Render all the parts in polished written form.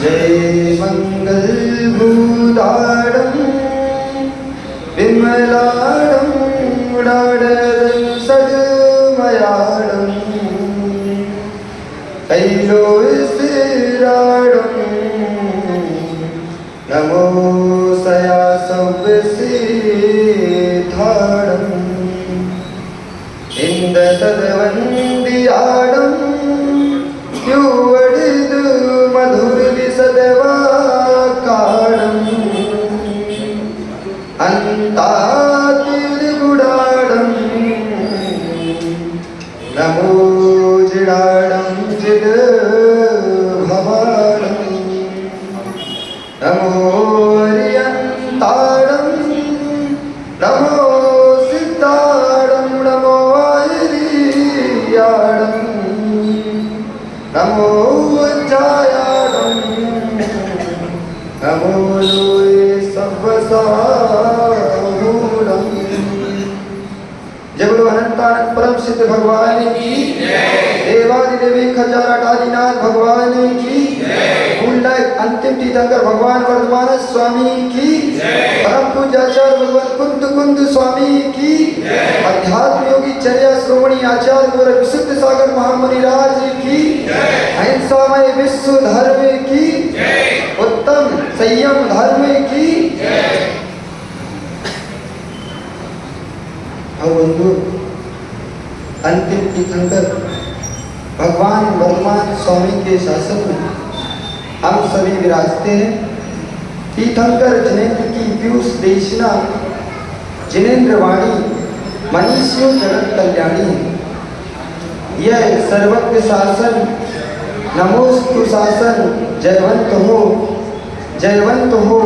जय मंगल भूताडं विमलाडं डाडं सजमयाडं कैलोसराडं नमो सया सव्यसिद्धाडं इंद सदवंदियाडं युवडिद मधुरदि सदवा काडं अंतातिर्गुडाडं नमो जिडाडं जिद भवाडं नमो रियंताडं नमो सिद्धाडं नमो आयरियाडं नमो वज्रायाडं नमो लोये सव्वसाहूडं। जय बोलो अनंतानंद परम सिद्ध भगवान की देवादिदेवी खजाराटादिनाथ भगवान की कुंडल अंतिम तीर्थंकर भगवान वर्धमान स्वामी की परम पूज्याचार्य भगवान कुंद कुंद स्वामी की अध्यात्म योगी चर्या श्रोमणी आचार्य गौर विशुद्ध सागर महामुनि राज की अहिंसामय विश्व धर्म की उत्तम संयम धर्म की बंधु अंतिम तीर्थंकर भगवान वर्धमान स्वामी के शासन में हम सभी विराजते हैं। तीर्थंकर जिनेन्द्र की पीयूष देशना जिनेन्द्र वाणी मनीषियों जगत कल्याणी। यह सर्वज्ञ शासन नमोस्तु शासन जयवंत हो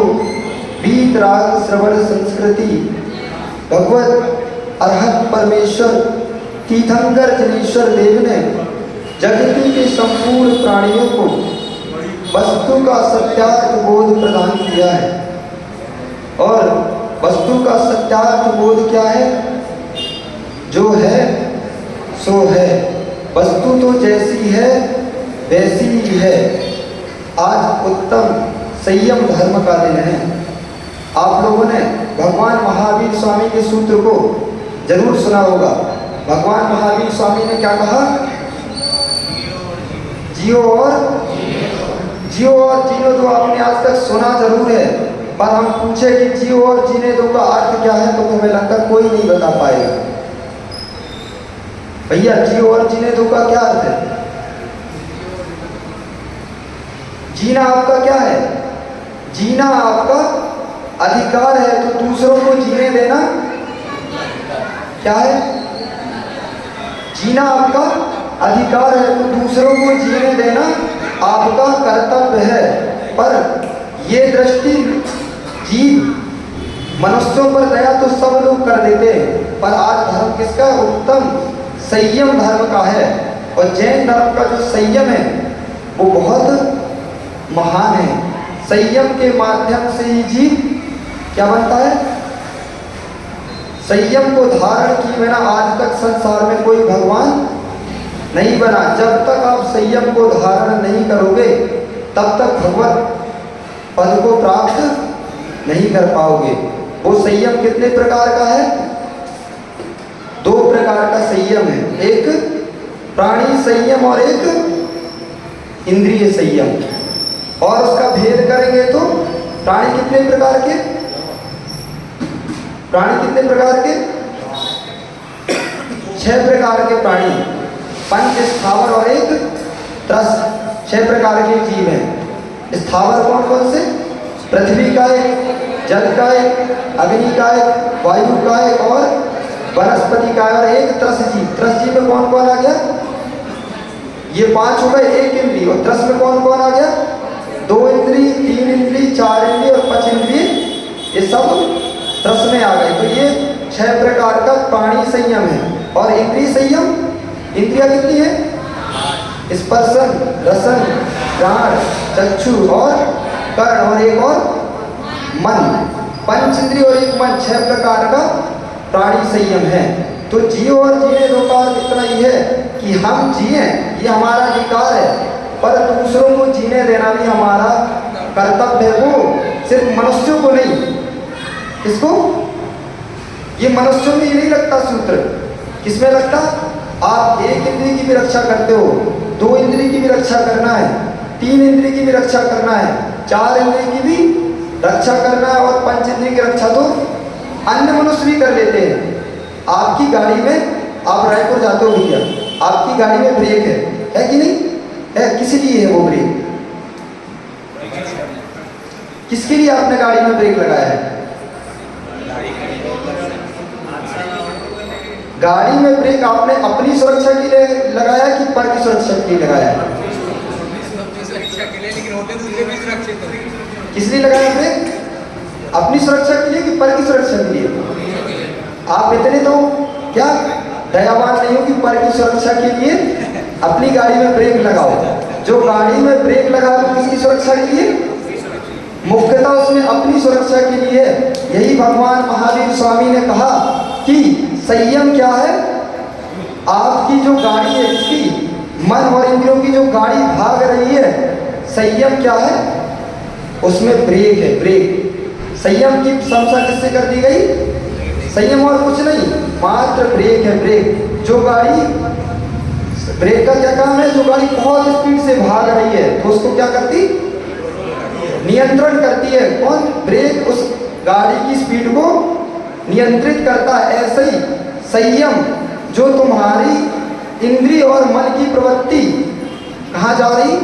बीत राग श्रवण संस्कृति भगवत अरहत परमेश्वर तीर्थंकर जनेश्वर देव ने जगती के संपूर्ण प्राणियों को वस्तु का सत्यार्थ बोध प्रदान किया है। और वस्तु का सत्यार्थ बोध क्या है? जो है सो है, वस्तु तो जैसी है वैसी ही है। आज उत्तम संयम धर्म का दिन है। आप लोगों ने भगवान महावीर स्वामी के सूत्र को जरूर सुना होगा। भगवान महावीर स्वामी ने क्या कहा? जियो और जीनो दो। आपने आज तक सुना जरूर है, पर हम पूछे कि जियो और जीने दो का अर्थ क्या है तो हमें लगता कोई नहीं बता पाएगा। भैया जियो और जीने दो का क्या अर्थ है? जीना आपका क्या है? जीना आपका अधिकार है, तो दूसरों को जीने देना क्या है? जीना आपका अधिकार है, तो दूसरों को जीने देना आपका कर्तव्य है। पर ये दृष्टि जीव मनुष्यों पर दया तो सब लोग कर देते हैं, पर आज धर्म किसका? उत्तम संयम धर्म का है। और जैन धर्म का जो संयम है वो बहुत महान है। संयम के माध्यम से ही जीव क्या बनता है? संयम को धारण किए बिना आज तक संसार में कोई भगवान नहीं बना। जब तक आप संयम को धारण नहीं करोगे तब तक भगवत पद को प्राप्त नहीं कर पाओगे। वो संयम कितने प्रकार का है? दो प्रकार का संयम है, एक प्राणी संयम और एक इंद्रिय संयम। और उसका भेद करेंगे तो प्राणी कितने प्रकार के? प्राणी कितने प्रकार के? 6 प्रकार के प्राणी, पंच स्थावर और एक त्रस, 6 प्रकार के जीव हैं। स्थावर कौन कौन से? पृथ्वी का एक, जल का एक, अग्नि का एक, वायु का एक और वनस्पति का। और एक त्रस जीव। त्रस जीव में कौन कौन आ गया? ये 5 हो गए, एक इंद्रिय। और त्रस में कौन कौन आ गया? 2 इंद्रिय, 3 इंद्रिय, 4 इंद्रिय और 5 इंद्रिय। ये सब त्रस में आ गए। तो ये 6 प्रकार का प्राणी संयम है। और इंद्रिय संयम, इंद्रिया कितनी है? स्पर्शन, रसन, घ्राण, चक्षु और कर्ण और एक और मन। पंच इंद्रिय और एक मन, 6 प्रकार का प्राणी संयम है। तो जियो और जीने दो का इतना ही है कि हम जिए, ये हमारा अधिकार है, पर दूसरों दूसरों को जीने देना भी हमारा कर्तव्य है। वो सिर्फ मनुष्यों को नहीं, इसको ये मनुष्यों में ये नहीं लगता सूत्र, किसमें लगता? आप एक इंद्रिय की भी रक्षा करते हो, 2 इंद्रिय की भी रक्षा करना है, 3 इंद्रिय की भी रक्षा करना है, 4 इंद्रिय की भी रक्षा करना है, और 5 इंद्रिय की रक्षा तो अन्य मनुष्य भी कर लेते हैं। आपकी गाड़ी में, आप रायपुर जाते हो भैया, आपकी गाड़ी में ब्रेक है कि नहीं है? किस लिए है वो ब्रेक? किसके लिए आपने गाड़ी में ब्रेक लगाया है? गाड़ी में ब्रेक आपने अपनी सुरक्षा के लिए लगाया कि पर की सुरक्षा के लिए लगाया है? किस लिए लगाया ब्रेक? अपनी सुरक्षा के लिए कि पर की सुरक्षा के लिए? आप इतने तो क्या दयावान नहीं हो कि पर की सुरक्षा के लिए अपनी गाड़ी में ब्रेक लगाओ। जो गाड़ी में ब्रेक लगा तो किसकी सुरक्षा के लिए? मुख्यतः उसमें अपनी सुरक्षा के लिए। यही भगवान महावीर स्वामी ने कहा कि संयम क्या है? आपकी जो गाड़ी है, इसकी मन और इंद्रियों की जो गाड़ी भाग रही है, संयम क्या है? उसमें ब्रेक है, ब्रेक। संयम की प्रशंसा किससे कर दी गई? संयम और कुछ नहीं, मात्र ब्रेक है, ब्रेक। जो गाड़ी, ब्रेक का क्या काम है? जो गाड़ी बहुत स्पीड से भाग रही है तो उसको क्या करती? नियंत्रण करती है। कौन? ब्रेक उस गाड़ी की स्पीड को नियंत्रित करता है। ऐसे ही संयम, जो तुम्हारी इंद्रिय और मन की प्रवृत्ति कहाँ जा रही?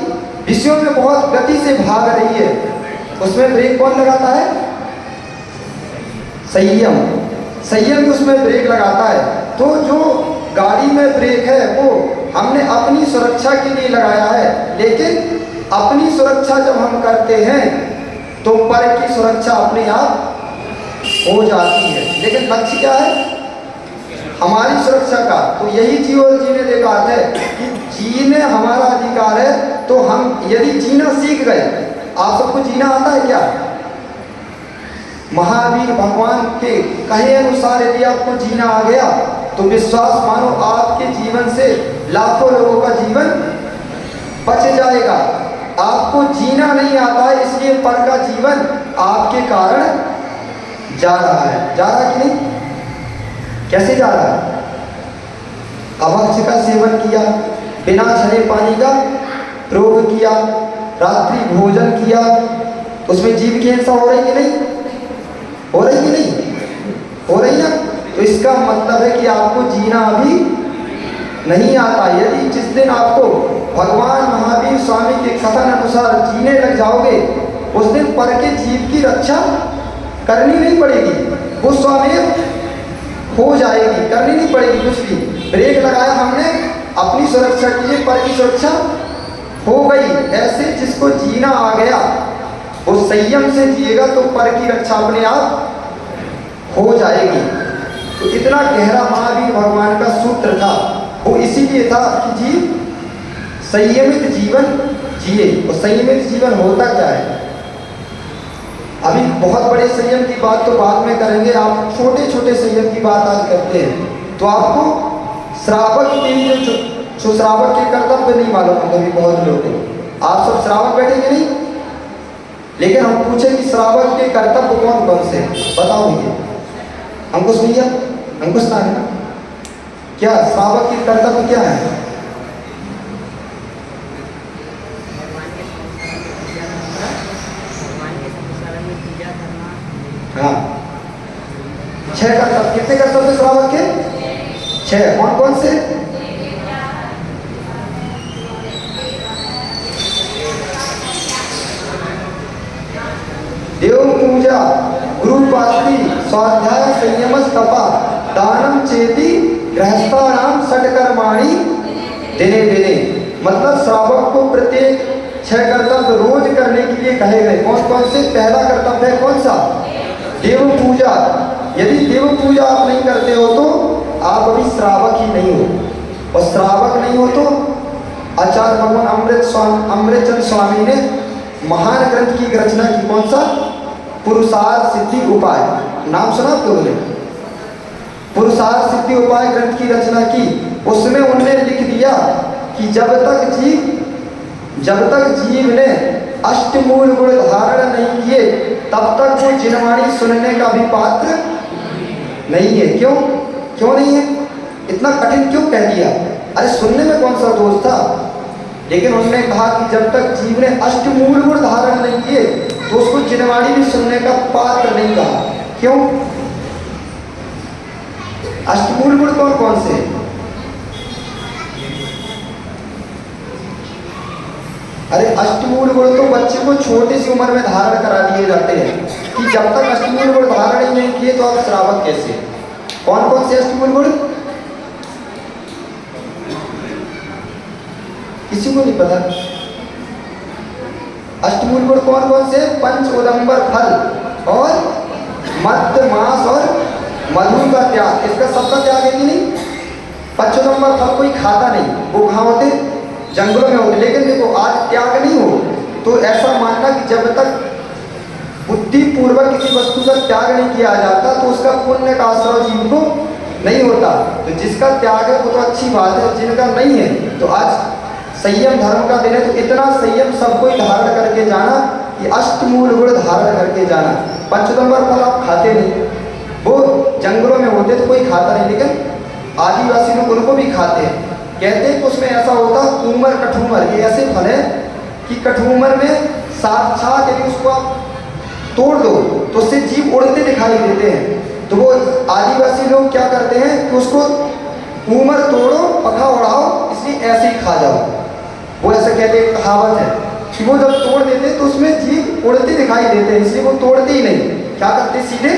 विषयों में बहुत गति से भाग रही है, उसमें ब्रेक कौन लगाता है? संयम। संयम उसमें ब्रेक लगाता है। तो जो गाड़ी में ब्रेक है वो हमने अपनी सुरक्षा के लिए लगाया है, लेकिन अपनी सुरक्षा जब हम करते हैं तो पर की सुरक्षा अपने आप हो जाती है। लेकिन लक्ष्य क्या है? हमारी सुरक्षा का। तो यही जीवन जीने का अर्थ है कि जीने हमारा अधिकार है। तो हम यदि जीना सीख गए, आप सबको जीना आता है क्या? महावीर भगवान के कहे अनुसार यदि आपको जीना आ गया तो विश्वास मानो आपके जीवन से लाखों लोगों का जीवन बच जाएगा। आपको जीना नहीं आता है, इसलिए पर का जीवन आपके कारण जा रहा है। जा रहा कि नहीं? कैसे जा रहा है? अभक्ष्य का सेवन किया, बिना छने पानी का प्रयोग किया, रात्रि भोजन किया, उसमें जीव की हिंसा हो रही कि नहीं? हो रही कि नहीं? हो रही ना? तो इसका मतलब है कि आपको जीना अभी नहीं आता। यदि जिस दिन आपको भगवान महावीर स्वामी के कथन अनुसार जीने लग जाओगे, उस दिन पर के जीव की रक्षा करनी नहीं पड़ेगी, वो स्वयं हो जाएगी, करनी नहीं पड़ेगी कुछ भी। ब्रेक लगाया हमने अपनी सुरक्षा के लिए, पर की सुरक्षा हो गई। ऐसे जिसको जीना आ गया वो संयम से जिएगा तो पर की रक्षा अपने आप हो जाएगी। तो इतना गहरा महावीर भगवान का सूत्र था, वो इसीलिए था कि जीव संयमित जीवन जिए। और संयमित जीवन होता क्या है? अभी बहुत बड़े संयम की बात तो बाद में करेंगे, आप छोटे छोटे संयम की बात आज करते हैं। तो आपको श्रावक के लिए जो श्रावक के कर्तव्य नहीं मालूम होंगे भी बहुत लोग हैं। आप सब श्रावक बैठेंगे नहीं, लेकिन हम पूछे कि श्रावक के कर्तव्य कौन कौन से बताओ भैया। अंकुश भैया, अंकुश ना है ना? क्या श्रावक के कर्तव्य क्या है? हाँ, 6 कर्तव्य। कितने कर्तव्य श्रावक के? 6। कौन कौन से? देव पूजा, गुरु पास्ती, स्वाध्याय, संयम, तपा, दानम चेति, गृहस्थानाम षटकर्माणि दिने दिने। मतलब श्रावक को प्रत्येक 6 कर्तव्य रोज करने के लिए कहे गए। कौन कौन से? पहला कर्तव्य है कौन सा? देव पूजा। यदि देव पूजा आप नहीं करते हो तो आप अभी श्रावक ही नहीं हो। और श्रावक नहीं हो तो आचार्य भगवान अमृतचंद स्वामी ने महान ग्रंथ की रचना की। कौन सा? पुरुषार्थ सिद्धि उपाय। नाम सुना आप लोगों ने? पुरुषार्थ सिद्धि उपाय ग्रंथ की रचना की। उसमें उन्होंने लिख दिया कि जब तक जीव जब तक जीव ने अष्टमूल गुण धारण नहीं किए तब तक वो जिनवाणी सुनने का भी पात्र नहीं है। क्यों क्यों नहीं है? इतना कठिन क्यों कह दिया? अरे सुनने में कौन सा दोष था? लेकिन उन्होंने कहा कि जब तक जीव ने अष्टमूल गुण धारण नहीं किए तो उसको जिनवाणी भी सुनने का पात्र नहीं कहा। क्यों? अष्टमूल गुण कौन कौन से? अरे अष्टमूल गुण तो बच्चे को छोटी सी उम्र में धारण करा दिए जाते हैं कि जब तक अष्टमूल गुण धारण ही नहीं किए तो आप श्रावक कैसे? कौन कौन से अष्टमूल गुण? किसी को नहीं पता? अष्टमूल गुण कौन कौन से? पंच उदंबर फल और मद्य मांस और मधु का त्याग। इसका सबका त्याग है कि नहीं? पंच उदंबर फल कोई खाता नहीं, वो कहाँ होते? जंगलों में होते। लेकिन देखो आज त्याग नहीं हो तो ऐसा मानना कि जब तक बुद्धिपूर्वक किसी वस्तु का त्याग नहीं किया जाता तो उसका पुण्य का आश्रय जीव को नहीं होता। तो जिसका त्याग है वो तो अच्छी बात है, जिनका नहीं है तो आज संयम धर्म का दिन है तो इतना संयम सबको ही धारण करके जाना कि अष्टमूल गुण धारण करके जाना। पंचदंबर फल आप खाते नहीं, वो जंगलों में होते तो कोई खाता नहीं, लेकिन आदिवासी लोग उनको भी खाते हैं। कहते हैं कि उसमें ऐसा होता कूमर कठूमर, ये ऐसे फल है कि कठूमर में साक्षात यदि उसको आप तोड़ दो तो उससे जीव उड़ते दिखाई देते हैं। तो वो आदिवासी लोग क्या करते हैं कि उसको कूमर तोड़ो पखा उड़ाओ इसलिए ऐसे ही खा जाओ। वो ऐसे कहते हैं, कहावत है कि वो जब तोड़ देते तो उसमें जीव उड़ते दिखाई देते हैं, इसलिए वो तोड़ते ही नहीं, क्या करते सीधे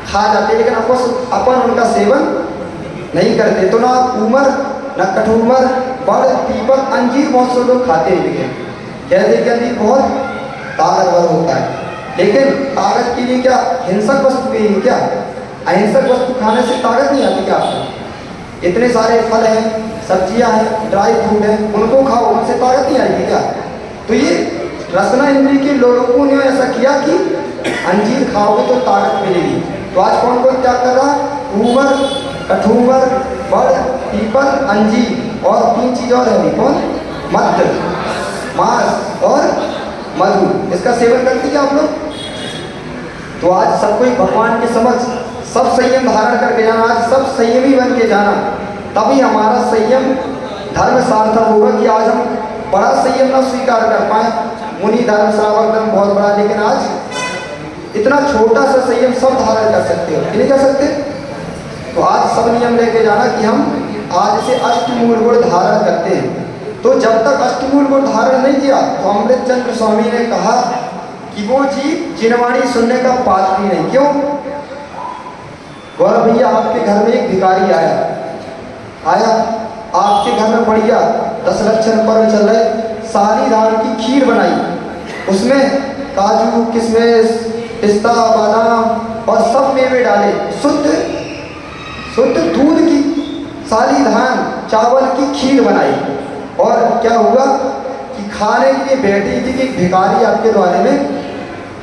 खा जाते। लेकिन अपन उनका सेवन नहीं करते। तो ना कूमर ना कठूमर बड़ पीपल अंजीर बहुत से लोग खाते हैं, लेकिन कहते कि अंजीर बहुत ताकतवर होता है। लेकिन ताकत के लिए क्या हिंसक वस्तु है क्या? अहिंसक वस्तु खाने से ताकत नहीं आती क्या आपको? इतने सारे फल हैं, सब्जियां हैं, ड्राई फ्रूट है, उनको खाओ, उनसे ताकत नहीं आएगी क्या? तो ये रसना इंद्री के लोगों ने ऐसा किया कि अंजीर खाओगे तो ताकत मिलेगी। तो आज कौन कौन क्या कर रहा? कूमर कठूमर बड़ पीपल अंजीर और 3 चीज और है, कौन? मद्य मांस और मधु, इसका सेवन करते क्या आप लोग? तो आज सबको ही भगवान के समक्ष सब संयम धारण करके जाना, आज सब संयमी बन के जाना, तभी हमारा संयम धर्म सार्थक होगा। कि आज हम बड़ा संयम न स्वीकार कर पाए, मुनि धर्म श्रावक धर्म बहुत बड़ा, लेकिन आज इतना छोटा सा संयम सब धारण कर सकते हो, नहीं कर सकते? तो आज सब नियम लेके जाना कि हम आज से अष्टमूल गुण धारण करते हैं। तो जब तक अष्टमूल गुण धारण नहीं किया तो अमृतचंद्र स्वामी ने कहा कि वो जीव जिनवाणी सुनने का पात्र ही नहीं। क्यों? गौरव भैया आपके घर में एक भिखारी आया आपके घर में बढ़िया 10 लक्षण पर्व चल रहे, सारी धान की खीर बनाई, उसमें काजू किशमिश पिस्ता बादाम और सब मेवे डाले, शुद्ध दूध की साली धान चावल की खीर बनाई। और क्या हुआ कि खाने के लिए बैठी थी कि भिखारी आपके द्वारे में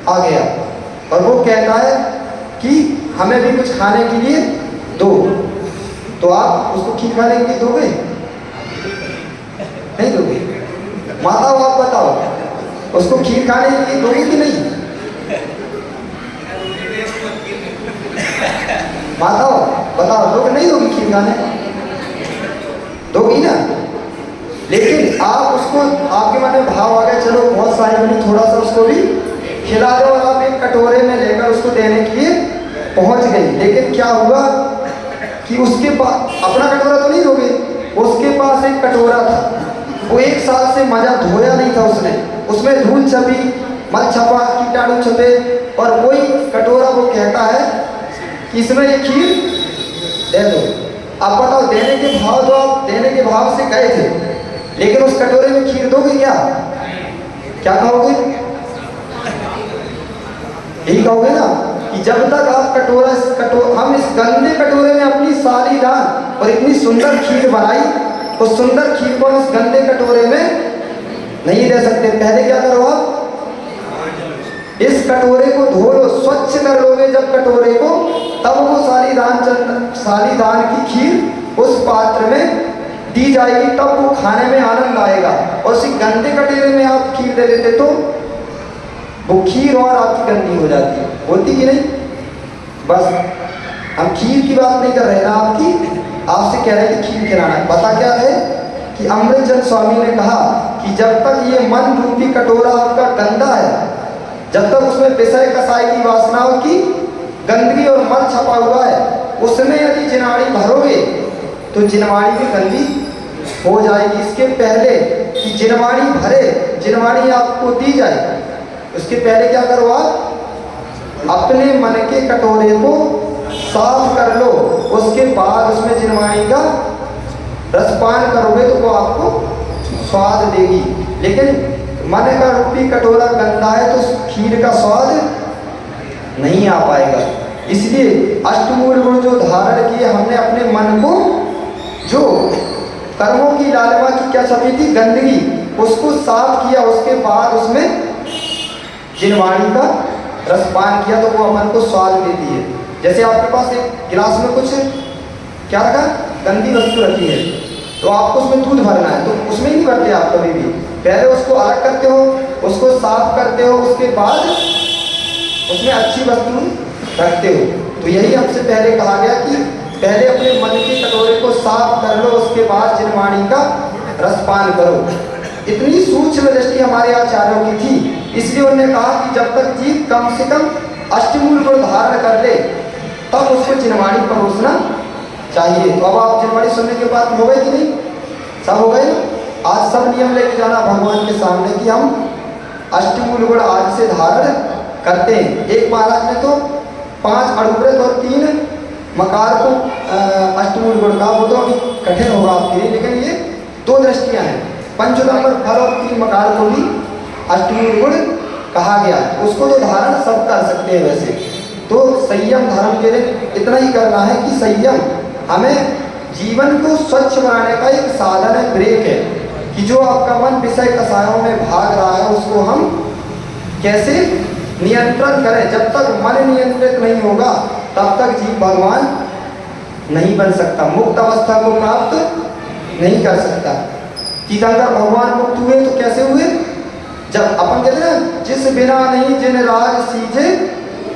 आ गया और वो कहता है कि हमें भी कुछ खाने के लिए दो। तो आप उसको खीर खाने के लिए दोगे? नहीं दोगे? माता हो आप बताओ, उसको खीर खाने के लिए दोगे कि नहीं? माता हो बताओ, दोगे नहीं दोगी खीर खाने? दोगी ना? लेकिन आप उसको, आपके मन में भाव आ गया चलो बहुत सारी बनी, थोड़ा सा उसको भी खिला दो, और आप एक कटोरे में लेकर उसको देने के लिए पहुंच गई। लेकिन क्या हुआ कि उसके पास अपना कटोरा तो नहीं दोगे, उसके पास एक कटोरा था, वो 1 साल से मजा धोया नहीं था उसने, उसमें धूल छपी, मल छपा, कीटाणु छपे, और वही कटोरा वो कहता है कि इसमें ये खीर दे दो। आप बताओ, देने के भाव दो, आप देने के भाव से गए थे, लेकिन उस कटोरे में खीर दोगे क्या? क्या कहोगे? यही कहोगे ना कि जब तक आप हम इस गंदे कटोरे में अपनी सारी दान और इतनी सुंदर खीर बनाई, उस सुंदर खीर को इस गंदे कटोरे में नहीं दे सकते। पहले क्या करो, आप इस कटोरे को धो लो, स्वच्छ कर लोगे जब कटोरे को, तब वो सारी दान की खीर उस पात्र में दी जाएगी तब वो खाने में आनंद आएगा। और उसी गंदे कटोरे में आप खीर दे देते तो वो खीर और आपकी गंदी हो जाती है, होती कि नहीं। बस हम खीर की बात नहीं कर रहे ना, आपसे कह रहे हैं कि खीर खिलाना है। पता क्या है कि अमृतचंद स्वामी ने कहा कि जब तक ये मन रूपी कटोरा आपका गंदा है, जब तक उसमें विषय कसाई की वासनाओं की गंदगी और मल छपा हुआ है, उसमें यदि जिनवाणी भरोगे तो जिनवाणी भी गंदी हो जाएगी। इसके पहले कि जिनवाणी भरे, जिनवाणी आपको दी जाए, उसके पहले क्या करो, आप अपने मन के कटोरे को साफ कर लो, उसके बाद उसमें जिनवाणी का रसपान करोगे तो वो आपको स्वाद देगी। लेकिन मन का रूपी कटोरा गंदा है तो खीर का स्वाद नहीं आ पाएगा। इसलिए अष्टमूल गुण जो धारण किए हमने अपने मन को, जो कर्मों की लालिमा की क्या छपी थी गंदगी, उसको साफ किया, उसके बाद उसमें जिनवाणी का रसपान किया तो वो अपन को स्वाद देती है। जैसे आपके पास एक गिलास में कुछ क्या रखा, गंदी वस्तु रखी है, तो आपको उसमें दूध भरना है, तो उसमें नहीं भरते आप कभी भी, पहले उसको अलग करते हो, उसको साफ करते हो, उसके बाद उसमें अच्छी वस्तु रखते हो। तो यही हमसे पहले कहा गया कि पहले अपने मन के कटोरे को साफ कर लो, उसके बाद जिनवाणी का रसपान करो। इतनी सूक्ष्म दृष्टि हमारे आचार्यों की थी, इसलिए उन्होंने कहा कि जब तक जीव कम से कम अष्टमूल गुण धारण कर ले तब उसको जिनवाणी परोसना चाहिए। तो अब आप जिनवाणी सुनने के बाद हो गए कि नहीं, सब हो गए। आज सब नियम लेके जाना भगवान के सामने कि हम अष्टमूल गुण आज से धारण करते हैं। एक महाराज ने तो 5 अड़ुव्रत और 3 मकार को अष्टमूल गुण का, वो तो अभी कठिन होगा आपके लिए, लेकिन ये 2 दृष्टियां हैं। पंचोदंबर फल और 3 मकार को भी अष्टमूल गुण कहा गया, उसको तो धारण सब कर सकते हैं। वैसे तो संयम धर्म के लिए इतना ही करना है कि संयम हमें जीवन को स्वच्छ बनाने का एक साधन है, ब्रेक है, कि जो आपका मन विषय कसायों में भाग रहा है उसको हम कैसे नियंत्रण करें। जब तक मन नियंत्रित नहीं होगा तब तक जीव भगवान नहीं बन सकता, मुक्त अवस्था को प्राप्त नहीं कर सकता। तीर्थंकर भगवान मुक्त हुए तो कैसे हुए, जब अपन कहते हैं जिस बिना नहीं जिन राज सीझे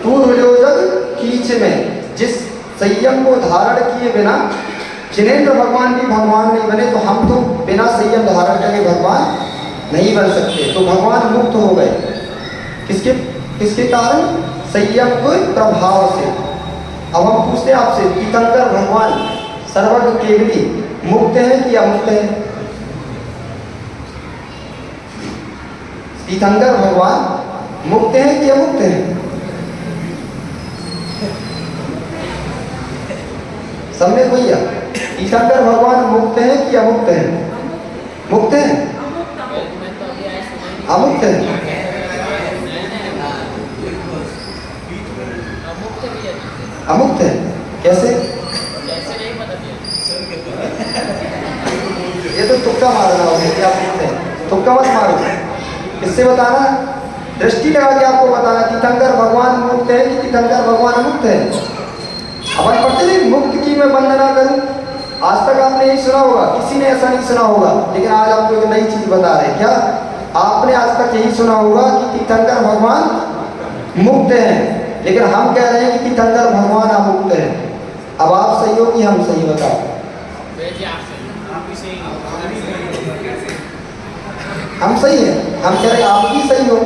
तू रुझो जग कीच में, जिस संयम को धारण किए बिना जिनेंद्र भगवान भी भगवान नहीं बने, तो हम तो बिना संयम धारण करके भगवान नहीं बन सकते। तो भगवान मुक्त हो गए किसके किसके कारण, संयम के प्रभाव से। अब हम पूछते हैं आपसे, तीर्थंकर भगवान सर्वज्ञ केवली मुक्त है कि अमुक्त है? तीर्थंकर भगवान मुक्त है कि अमुक्त है? समझे भैया, तीर्थंकर भगवान मुक्त है कि अमुक्त है? मुक्त है, अमुक्त है? अमुक्त है कैसे? ये तो तुक्का मारना होगा कि आप मुक्त हैं, तुक्का मत मारो, इससे बताना, दृष्टि लगा के आपको बताना तीर्थंकर भगवान मुक्त है कि तीर्थंकर भगवान मुक्त है। अपन पढ़ते नहीं मुक्त की मैं वंदना करूं, आज तक आपने यही सुना होगा, किसी ने ऐसा नहीं सुना होगा, लेकिन आज आपको एक नई चीज बता रहे। क्या आपने आज तक यही सुना होगा कि तीर्थंकर भगवान मुक्त हैं, लेकिन हम कह रहे हैं कि तीर्थंकर भगवान अमुक्त है। अब आप सही हो कि हम सही, बताओ? हम सही हैं, हम कह रहे हैं आप भी सही हो।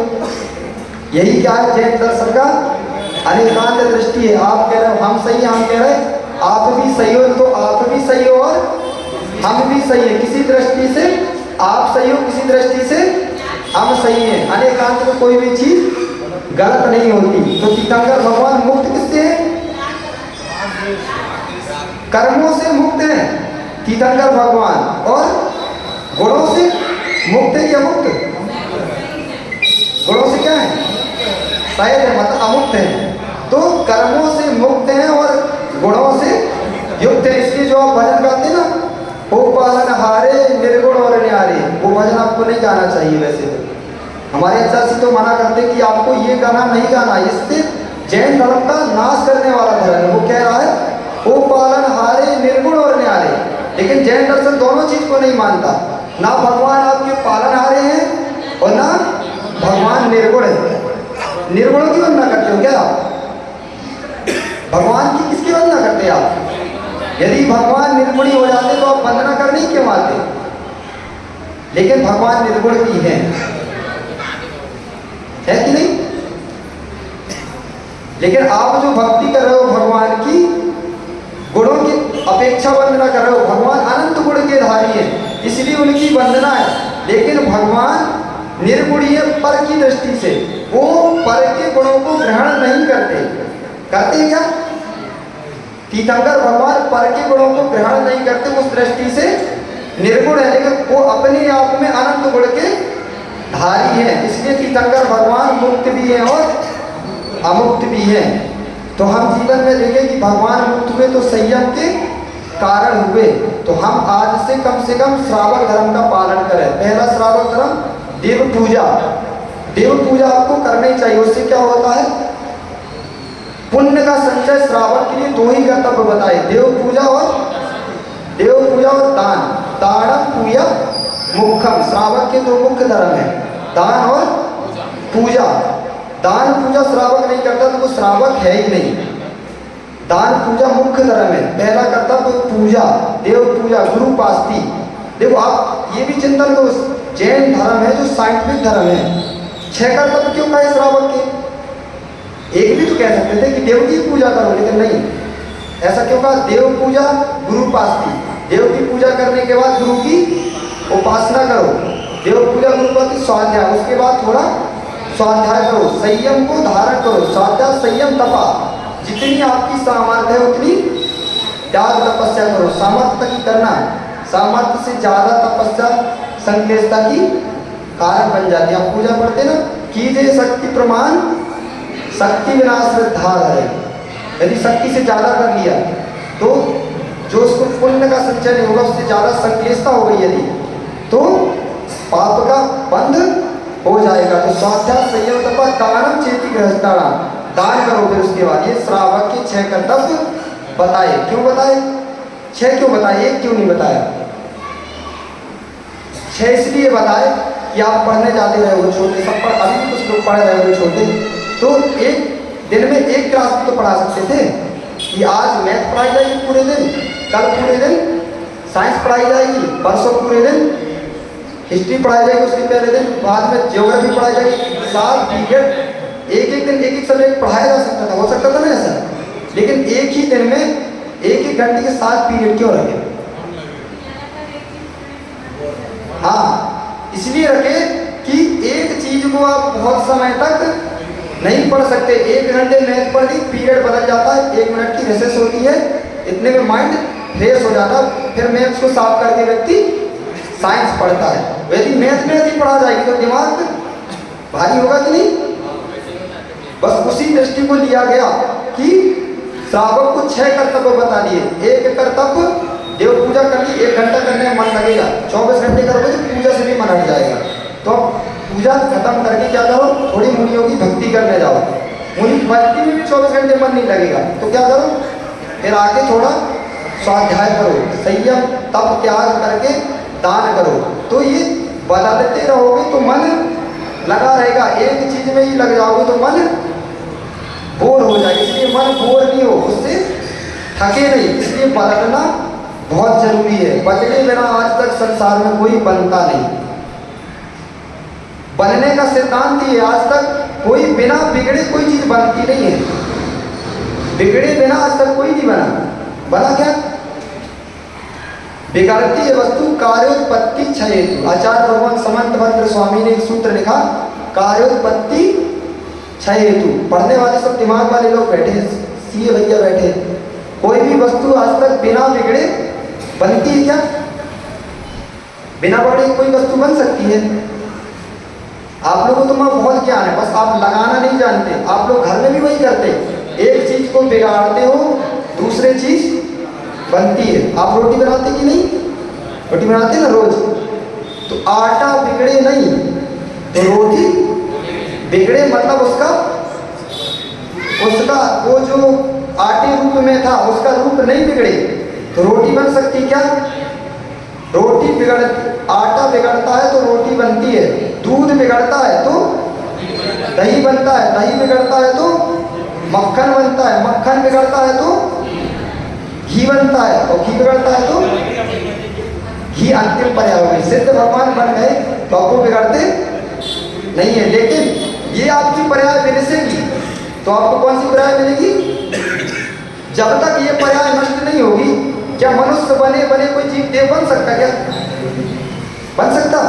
यही क्या है जैन दर्शन का अनेकांत दृष्टि है। आप कह रहे हो हम सही हैं, हम कह रहे हैं आप भी सही हो, तो आप भी सही हो और हम भी सही है। किसी दृष्टि से आप सही हो, किसी दृष्टि से हम सही हैं। अनेकांत में कोई भी चीज गलत नहीं होती। तो तीर्थंकर भगवान मुक्त किससे है? कर्मों से मुक्त है तीर्थंकर भगवान, और गुणों से मुक्त है या मुक्त? गुणों से क्या है? शायद है, मतलब अमुक्त है। तो कर्मों से मुक्त है और गुणों से युक्त है। इसलिए जो आप भजन गाते हैं ना, हो पालन हारे निर्गुण और न्यारे, वो भजन आपको नहीं गाना चाहिए। वैसे तो हमारे आचार्य तो मना करते कि आपको ये गाना नहीं गाना, इससे जैन धर्म का नाश करने वाला धर्म है। वो कह रहा है ओ पालन हारे निर्गुण और न्यारे, लेकिन जैन दर्शन दोनों चीज को नहीं मानता। ना भगवान आपके पालनहारे हैं और ना भगवान निर्गुण है। निर्गुणों की वंदना करते हो क्या आप? भगवान की किसकी वंदना करते आप? यदि भगवान निर्गुणी हो जाते तो आप वंदना करने ही क्यों आते? लेकिन भगवान निर्गुण भी है कि नहीं? लेकिन आप जो भक्ति कर रहे हो भगवान की, गुणों की अपेक्षा वंदना कर रहे हो। भगवान अनंत गुण के धारी है, इसलिए उनकी वंदना है। लेकिन भगवान निर्गुणी है पर की दृष्टि से, वो पर के गुणों को ग्रहण नहीं करते। करते हैं क्या? तीर्थंकर भगवान पर के गुणों को ग्रहण नहीं करते, उस दृष्टि से निर्गुण है, लेकिन वो अपने आप में अनंत गुण के धारी है। इसलिए तीर्थंकर भगवान मुक्त भी है और अमुक्त भी है। तो हम जीवन में देखें कि भगवान मुक्त हुए तो संयम के कारण हुए। तो हम आज से कम श्रावक धर्म का पालन करें। पहला श्रावक धर्म देव पूजा। देव पूजा आपको करनी चाहिए। उससे क्या होता है? पुण्य का संचय। श्रावक के लिए दो ही कर्तव्य बताए, देव पूजा और दान। दानम पूजा मुख्यम। श्रावक के दो मुख्य धर्म है, दान और पूजा। दान पूजा श्रावक नहीं करता तो वो श्रावक है ही नहीं। दान पूजा मुख्य धर्म है। पहला कर्तव्य पूजा, देव पूजा, गुरु उपासती। देखो आप ये भी चिंतन करो, जैन धर्म है जो साइंटिफिक धर्म है, 6 कर्तव्य क्यों कहे श्रावक के? एक भी तो कह सकते थे कि देव की पूजा करो, लेकिन नहीं, ऐसा क्यों कहा? देव पूजा, गुरु उपासती। देव की पूजा करने के बाद गुरु की उपासना करो। देव पूजा, गुरु उपासती, स्वाध्याय, उसके बाद थोड़ा स्वाध्याय करो, संयम को धारण करो। स्वाध्याय, संयम, तपा। जितनी आपकी सामर्थ्य है उतनी त्याग तपस्या करो। सामर्थ्य की करना, सामर्थ्य से ज्यादा तपस्या संक्लेशता की कारण बन जाती है। आप पूजा पढ़ते ना, कीजिए शक्ति प्रमाण, शक्ति विनाश श्रद्धा है। यदि शक्ति से ज्यादा कर लिया तो जो उसको पुण्य का संचय नहीं होगा, उससे ज्यादा संक्लेशता हो गई यदि, तो पाप का बंध हो जाएगा। तो स्वाध्याय, संयम, तपा, दानम चेति गृहस्थानाम। दान करो। फिर उसके बाद ये श्रावक के 6 कर्तव्य बताए। क्यों बताए? 6 क्यों बताए? 1 क्यों नहीं बताया? 6 इसलिए बताए कि आप पढ़ने जाते रहे हो छोटे, सब पर अभी भी कुछ लोग पढ़ रहे हो छोटे, तो एक दिन में 1 क्लास भी तो पढ़ा सकते थे कि आज मैथ पढ़ाई जाएगी पूरे दिन, कल पूरे दिन साइंस पढ़ाई जाएगी, परसों पूरे दिन हिस्ट्री पढ़ाई जाएगी, उसके पहले दिन बाद में ज्योग्राफी पढ़ाई जाएगी। 7 पीरियड एक दिन एक सब्जेक्ट पढ़ाया जा सकता था, हो सकता था ना ऐसा। लेकिन एक ही दिन में 1 घंटे के 7 पीरियड क्यों रखे? हाँ, इसलिए रखे कि एक चीज को आप बहुत समय तक नहीं पढ़ सकते। 1 घंटे मैथ पढ़ ली, पीरियड बदल जाता है, 1 मिनट की रिसेस होती है, इतने में माइंड फ्रेश हो जाता है। फिर मैथ्स को साफ करके व्यक्ति साइंस पढ़ता है। यदि मैथ में यदि पढ़ा जाएगी तो दिमाग भारी होगा कि नहीं? बस उसी दृष्टि को लिया गया कि श्रावक को 6 कर्तव्य बता दिए। 1 कर्तव्य देव पूजा करनी, 1 घंटा करने में मन लगेगा। 24 घंटे करोगे तो पूजा से भी मन हट जाएगा। तो पूजा खत्म करके क्या करो? थोड़ी मुनियों की भक्ति करने जाओ। मुनि भक्ति में भी 24 घंटे मन नहीं लगेगा तो क्या करो? फिर आगे थोड़ा स्वाध्याय करो, संयम, तप, त्याग करके दान करो। तो ये बदलते रहोगे तो मन लगा रहेगा। एक चीज में ही लग जाओगे तो मन बोर हो जाएगा। इसलिए मन बोर नहीं हो, उससे थके नहीं, इसलिए बदलना बहुत जरूरी है। बदले बिना आज तक संसार में कोई बनता नहीं। बनने का सिद्धांत ही है, आज तक कोई बिना बिगड़े कोई चीज बनती नहीं है। बिगड़े बिना आज तक कोई नहीं बना। बना क्या? बिगड़ती है वस्तु कार्योत्पत्ति क्षय हेतु। आचार्य भगवान समंत भद्र स्वामी ने एक सूत्र लिखा, कार्योत्पत्ति क्षय हेतु। पढ़ने वाले सब दिमाग वाले लोग बैठे, सीए भैया बैठे। कोई भी वस्तु आज तक बिना बिगड़े बनती है क्या? बिना बिगड़े कोई वस्तु बन सकती है? आप लोगों को तो बहुत ज्ञान है, बस आप लगाना नहीं जानते। आप लोग घर में भी वही करते, एक चीज को बिगाड़ते हो, दूसरे चीज बनती है। आप रोटी बनाते कि नहीं? रोटी बनाते ना रोज, तो आटा बिगड़े नहीं तो रोटी बिगड़े, मतलब उसका वो जो आटे रूप में था उसका रूप नहीं बिगड़े तो रोटी बन सकती क्या? रोटी आटा बिगड़ता है तो रोटी बनती है, दूध बिगड़ता है तो दही बनता है, दही बिगड़ता है तो मक्खन बनता है, मक्खन बिगड़ता है तो घी बनता है, और घी बिगड़ता है तो घी अंतिम पर्याय हो गई। सिद्ध भगवान बन गए तो आपको बिगड़ते नहीं है। लेकिन ये आपकी पर्याय मिलेगी तो आपको कौन सी पर्याय मिलेगी? जब तक ये पर्याय नष्ट नहीं होगी, क्या मनुष्य बने बने कोई जीव देव बन सकता? क्या बन सकता?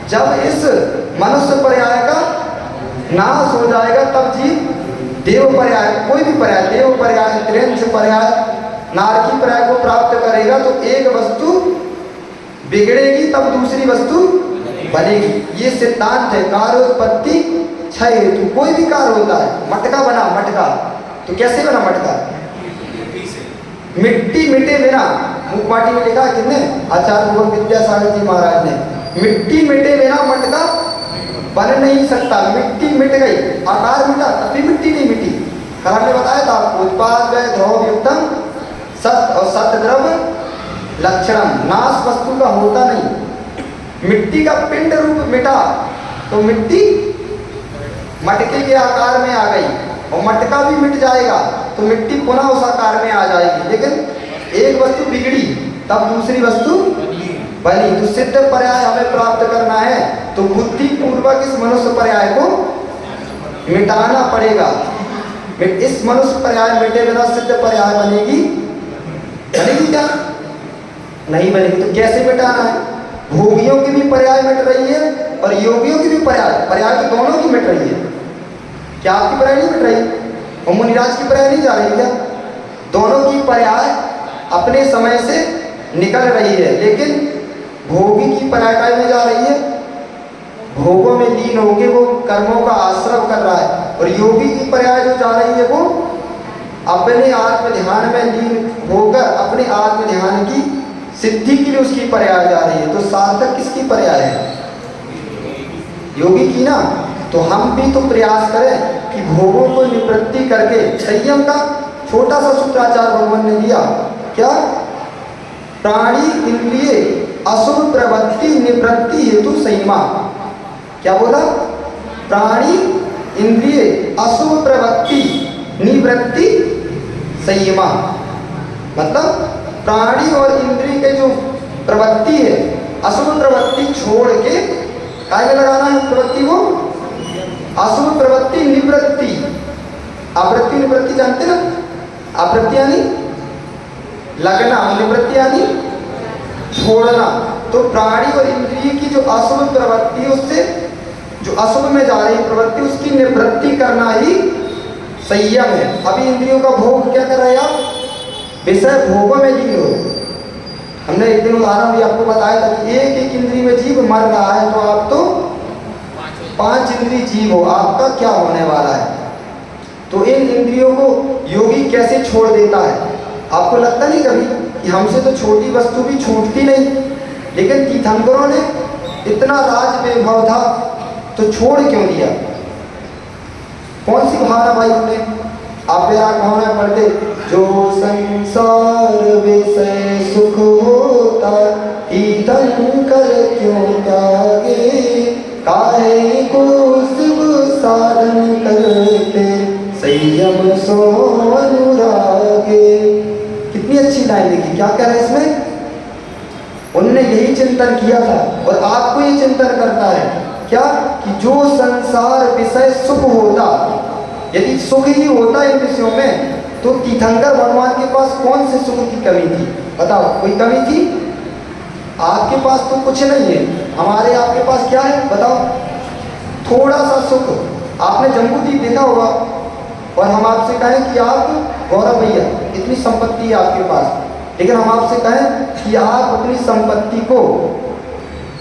जब इस मनुष्य पर्याय का नाश हो जाएगा तब जीव देव पर्याय, कोई भी पर्याय, देव पर्याय, त्रियंश पर्याय, नारकी पर्याय को प्राप्त करेगा। तो एक वस्तु बिगड़ेगी तब दूसरी वस्तु बनेगी। ये सिद्धांत है कार्योत्पत्ति क्षय हेतु। कोई भी कार्य होता है, मटका बना, मटका तो कैसे बना मटका? मिट्टी मिटे बिना, मुखपाटी में लिखा है किसने? आचार्य भगवत विद्यासागर जी महाराज ने, मिट्टी मिटे बिना मटका बन नहीं सकता। मिट्टी मिट गई, आकार मिटा, तभी मिट्टी नहीं मिटी। कल हमने बताया था आपको, उत्पाद वै ध्रुव युक्तम सत और सत द्रव्य लक्षणम, नाश वस्तु का होता नहीं। मिट्टी का पिंड रूप मिटा तो मिट्टी मटके के आकार में आ गई, और मटका भी मिट जाएगा तो मिट्टी पुनः उस आकार में आ जाएगी। लेकिन एक वस्तु बिगड़ी तब दूसरी वस्तु बनी। तो सिद्ध पर्याय हमें प्राप्त करना है तो बुद्धि पूर्वक इस मनुष्य पर्याय को मिटाना पड़ेगा। इस मनुष्य पर्याय मिटे बिना सिद्ध पर्याय बनेगी? बनेगी क्या? नहीं बनेगी। तो कैसे मिटाना है? भोगियों की भी पर्याय मिट रही है और योगियों की भी पर्याय की दोनों की मिट रही है। क्या आपकी पर्याय नहीं मिट रही? और मुनिराज की पर्याय नहीं जा रही क्या? दोनों की पर्याय अपने समय से निकल रही है, लेकिन भोगी की पर्याय में जा रही है, भोगों में लीन होकर वो कर्मों का आश्रय कर रहा है। और योगी की पर्याय जो जा रही है वो अपने आत्म ध्यान में लीन होकर अपने आत्म ध्यान की सिद्धि के लिए उसकी पर्याय जा रही है। तो सार्थक किसकी पर्याय है? योगी की ना। तो हम भी तो प्रयास करें कि भोगों को निवृत्ति करके, संयम का छोटा सा सूत्राचार भगवान ने दिया, क्या? प्राणी इंद्रिय अशुभ प्रवृत्ति निवृत्ति हेतु संयमा। क्या बोला? प्राणी इंद्रिय अशुभ प्रवृत्ति निवृत्ति संयमा। मतलब प्राणी और इंद्रिय के जो प्रवृत्ति है, अशुभ प्रवृत्ति छोड़ के काय में लगाना है प्रवृत्ति को? अशुभ प्रवृत्ति निवृत्ति। आवृत्ति निवृत्ति जानते ना? आवृत्ति यानी लगना, निवृत्ति यानी छोड़ना। तो प्राणी और इंद्रिय की जो अशुभ प्रवृत्ति है, उससे जो अशुभ में जा रही प्रवृत्ति, उसकी निवृत्ति करना ही संयम है। अभी इंद्रियों का भोग क्या कर रहे हैं आप? विषय भोगों में लीन हो। हमने एक दिन उदाहरण भी आपको बताया था कि एक एक इंद्रिय में जीव मर रहा है, तो आप तो 5 इंद्रिय जीव हो, आपका क्या होने वाला है? तो इन इंद्रियों को योगी कैसे छोड़ देता है? आपको लगता नहीं कभी कि हमसे तो छोटी वस्तु भी छूटती नहीं, लेकिन तीर्थंकरों ने इतना राज वैभव था तो छोड़ क्यों दिया? कौन सी भावना भाई हमने? आप मेरा भावना पढ़ते, जो संसार विषय सुख होता तीर्थंकर क्यों त्यागे, काहे को शुभ साधन करते संयम सो अनुरागे। कितनी अच्छी लाइन लिखी। क्या कह रहे हैं इसमें? उन्होंने यही चिंतन किया था और आपको ये चिंतन करता है क्या? कि जो संसार विषय सुख होता, यदि सुख ही होता इन विषयों में, तो तीर्थंकर भगवान के पास कौन से सुख की कमी थी? बताओ, कोई कमी थी? आपके पास तो कुछ नहीं है, हमारे आपके पास क्या है बताओ? थोड़ा सा सुख। आपने जम्बूद्वीप देखा होगा, और हम आपसे कहें कि आप गौरव भैया इतनी संपत्ति है आपके पास, लेकिन हम आपसे कहें कि आप अपनी संपत्ति को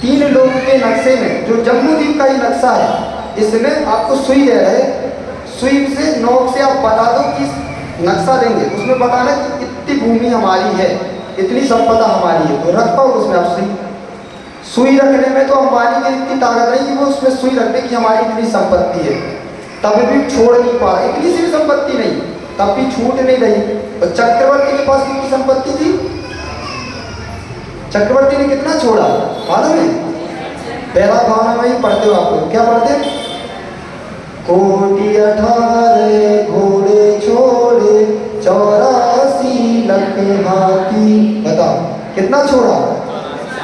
3 लोग के नक्शे में, जो जम्बूद्वीप का ही नक्शा है, इसमें आपको सुई दे रहे, सुई से नोक से आप बता दो कि नक्शा देंगे, उसमें बताना कि इतनी भूमि हमारी है, इतनी संपदा हमारी है, तो रख पाओ उसमें आप सुई रखने में तो अंबानी की इतनी ताकत नहीं कि वो उसमें सुई रखते कि हमारी इतनी संपत्ति है, तब भी छोड़ नहीं पा रहे। इतनी सी भी संपत्ति नहीं, तब भी छूट नहीं रही। और चक्रवर्ती के पास कितनी संपत्ति थी? चक्रवर्ती ने कितना छोड़ा मालूम है? पहला भावना में ही पढ़ते हो आप लोग, क्या पढ़ते? कोटि 18 घोड़े छोड़े 84 लख हाथी। बताओ कितना छोड़ा?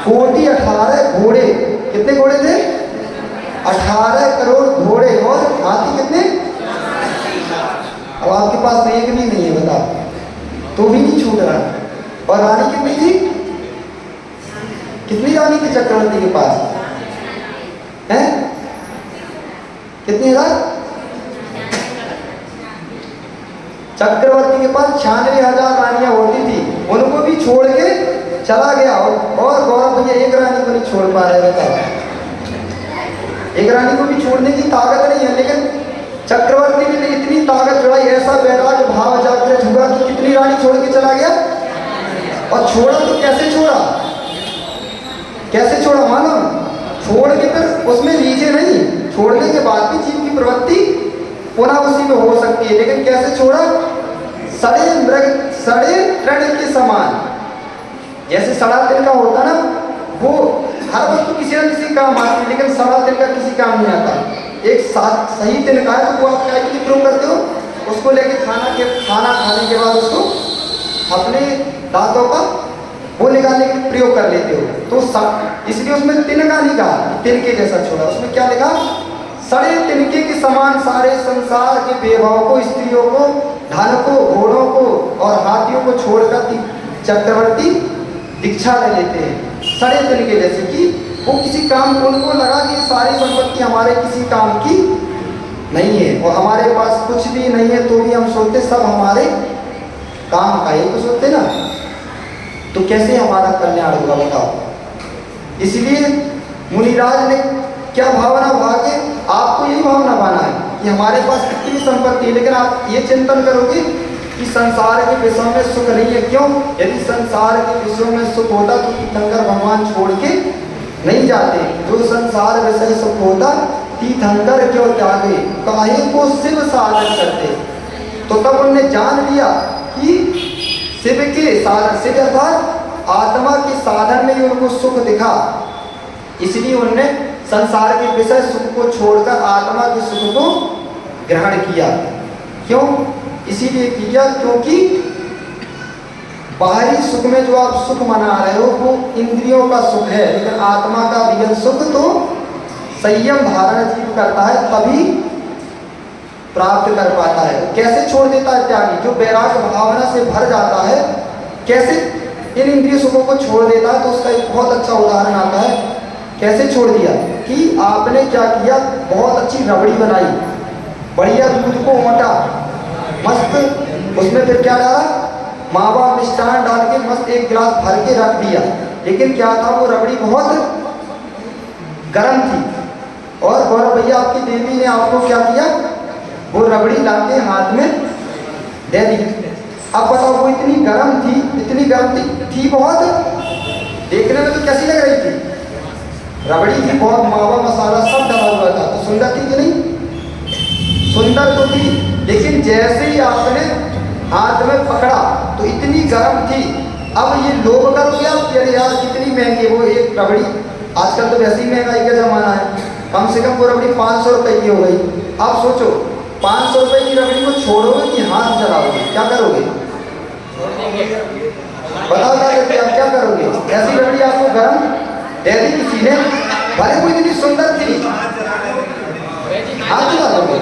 कोटि 18 घोड़े। कितने घोड़े थे? 18 करोड़ घोड़े। और हाथी कितने? अब आपके पास एक भी नहीं है, बताओ, तो भी नहीं छूट रहा। और रानी कितनी थी? कितनी रानी थी चक्रवर्ती के पास? हैं? कितनी रात? चक्रवर्ती के पास 96,000 रानियां होती थी, उनको भी छोड़ के चला गया। और गौरव भैया एक रानी को नहीं छोड़ पा रहे, बताओ। एक रानी को भी छोड़ने की ताकत नहीं है, लेकिन चक्रवर्ती ने इतनी ताकत जुड़ाई, ऐसा वैराग्य भाव जागृत हुआ कि कितनी रानी छोड़ के चला गया। और छोड़ा तो कैसे छोड़ा? कैसे छोड़ा मालूम? छोड़ के फिर उसमें नीचे नहीं, छोड़ने के बाद भी जीव की प्रवृत्ति पुनः उसी में हो सकती है, लेकिन कैसे छोड़ा? सड़े मृग सड़े तृण के समान। जैसे सड़ा तिनका होता ना, वो हर वस्तु किसी न किसी काम आती है, लेकिन सड़ा तिनका किसी काम नहीं आता। एक सही तिनका है तो वो आप क्या के प्रयोग करते हो? उसको लेके खाना खाने के बाद उसको अपने दांतों का वो निकालने के प्रयोग कर लेते हो। तो इसलिए उसमें तिनका नहीं कहा, तिनके जैसा छोड़ा। उसमें क्या लिखा? सड़े तिनके के समान सारे संसार के वैभव को, स्त्रियों को, धन को, घोड़ों को और हाथियों को छोड़कर चक्रवर्ती दीक्षा ले लेते हैं। सड़े तिनके जैसे कि वो किसी काम को, उनको लगा कि सारी संपत्ति हमारे किसी काम की नहीं है और हमारे पास कुछ भी नहीं है, तो भी हम सोचते सब हमारे काम का ही तो सोचते ना। तो कैसे हमारा कल्याण होगा बताओ? इसलिए मुनिराज ने क्या भावना भागे? आपको यही भावना बना है कि हमारे पास कितनी संपत्ति है, लेकिन आप ये चिंतन करोगे कि संसार के विषयों में सुख नहीं है। क्यों? यदि संसार के विषयों में सुख होता तो तीर्थंकर भगवान छोड़ के नहीं जाते। जो संसार विषय सुख होता तीर्थंकर क्यों त्यागे, काहे को शिव साधन करते। तो तब उन्होंने जान लिया कि शिव के साधन, शिव अर्थात आत्मा के साधन में ही उनको सुख दिखा। इसलिए उन्होंने संसार के विषय सुख को छोड़कर आत्मा के सुख को ग्रहण किया। क्यों? इसीलिए किया क्योंकि बाहरी सुख में जो आप सुख मना रहे हो वो इंद्रियों का सुख है, लेकिन आत्मा का रियल सुख तो संयम धारण जीव करता है तभी प्राप्त कर पाता है। कैसे छोड़ देता है त्यागी? जो वैराग्य भावना से भर जाता है, कैसे इन इंद्रिय सुखों को छोड़ देता है? तो उसका एक बहुत अच्छा उदाहरण आता है। कैसे छोड़ दिया कि आपने क्या किया? बहुत अच्छी रबड़ी बनाई, बढ़िया दूध को ओटा मस्त, उसमें फिर क्या डाला? मावा मिष्ठान डाल के मस्त एक गिलास भर के रख दिया। लेकिन क्या था? वो रबड़ी बहुत गर्म थी और गौरव भैया आपकी देवी ने आपको क्या किया? वो रबड़ी लाके हाथ में दे दी। अब बताओ, वो इतनी गर्म थी बहुत, देखने में तो कैसी लग रही थी? रबड़ी थी बहुत, मावा मसाला सब डाला हुआ था, तो सुंदर थी कि नहीं? सुंदर तो थी, लेकिन जैसे ही आपने हाथ में पकड़ा तो इतनी गर्म थी। अब ये लोभ कर गया कि अरे यार कितनी महंगी वो एक रबड़ी। आजकल तो वैसी महंगाई का जमाना है, कम से कम वो रबड़ी 500 रुपये की हो गई। अब सोचो 500 रुपये की रबड़ी को छोड़ोगे कि हाथ जलाओगे? क्या करोगे? बताओ आप क्या करोगे? ऐसी रबड़ी आपको गर्म दे दी किसी ने, भले कोई इतनी सुंदर थी, हाथ जला दोगे?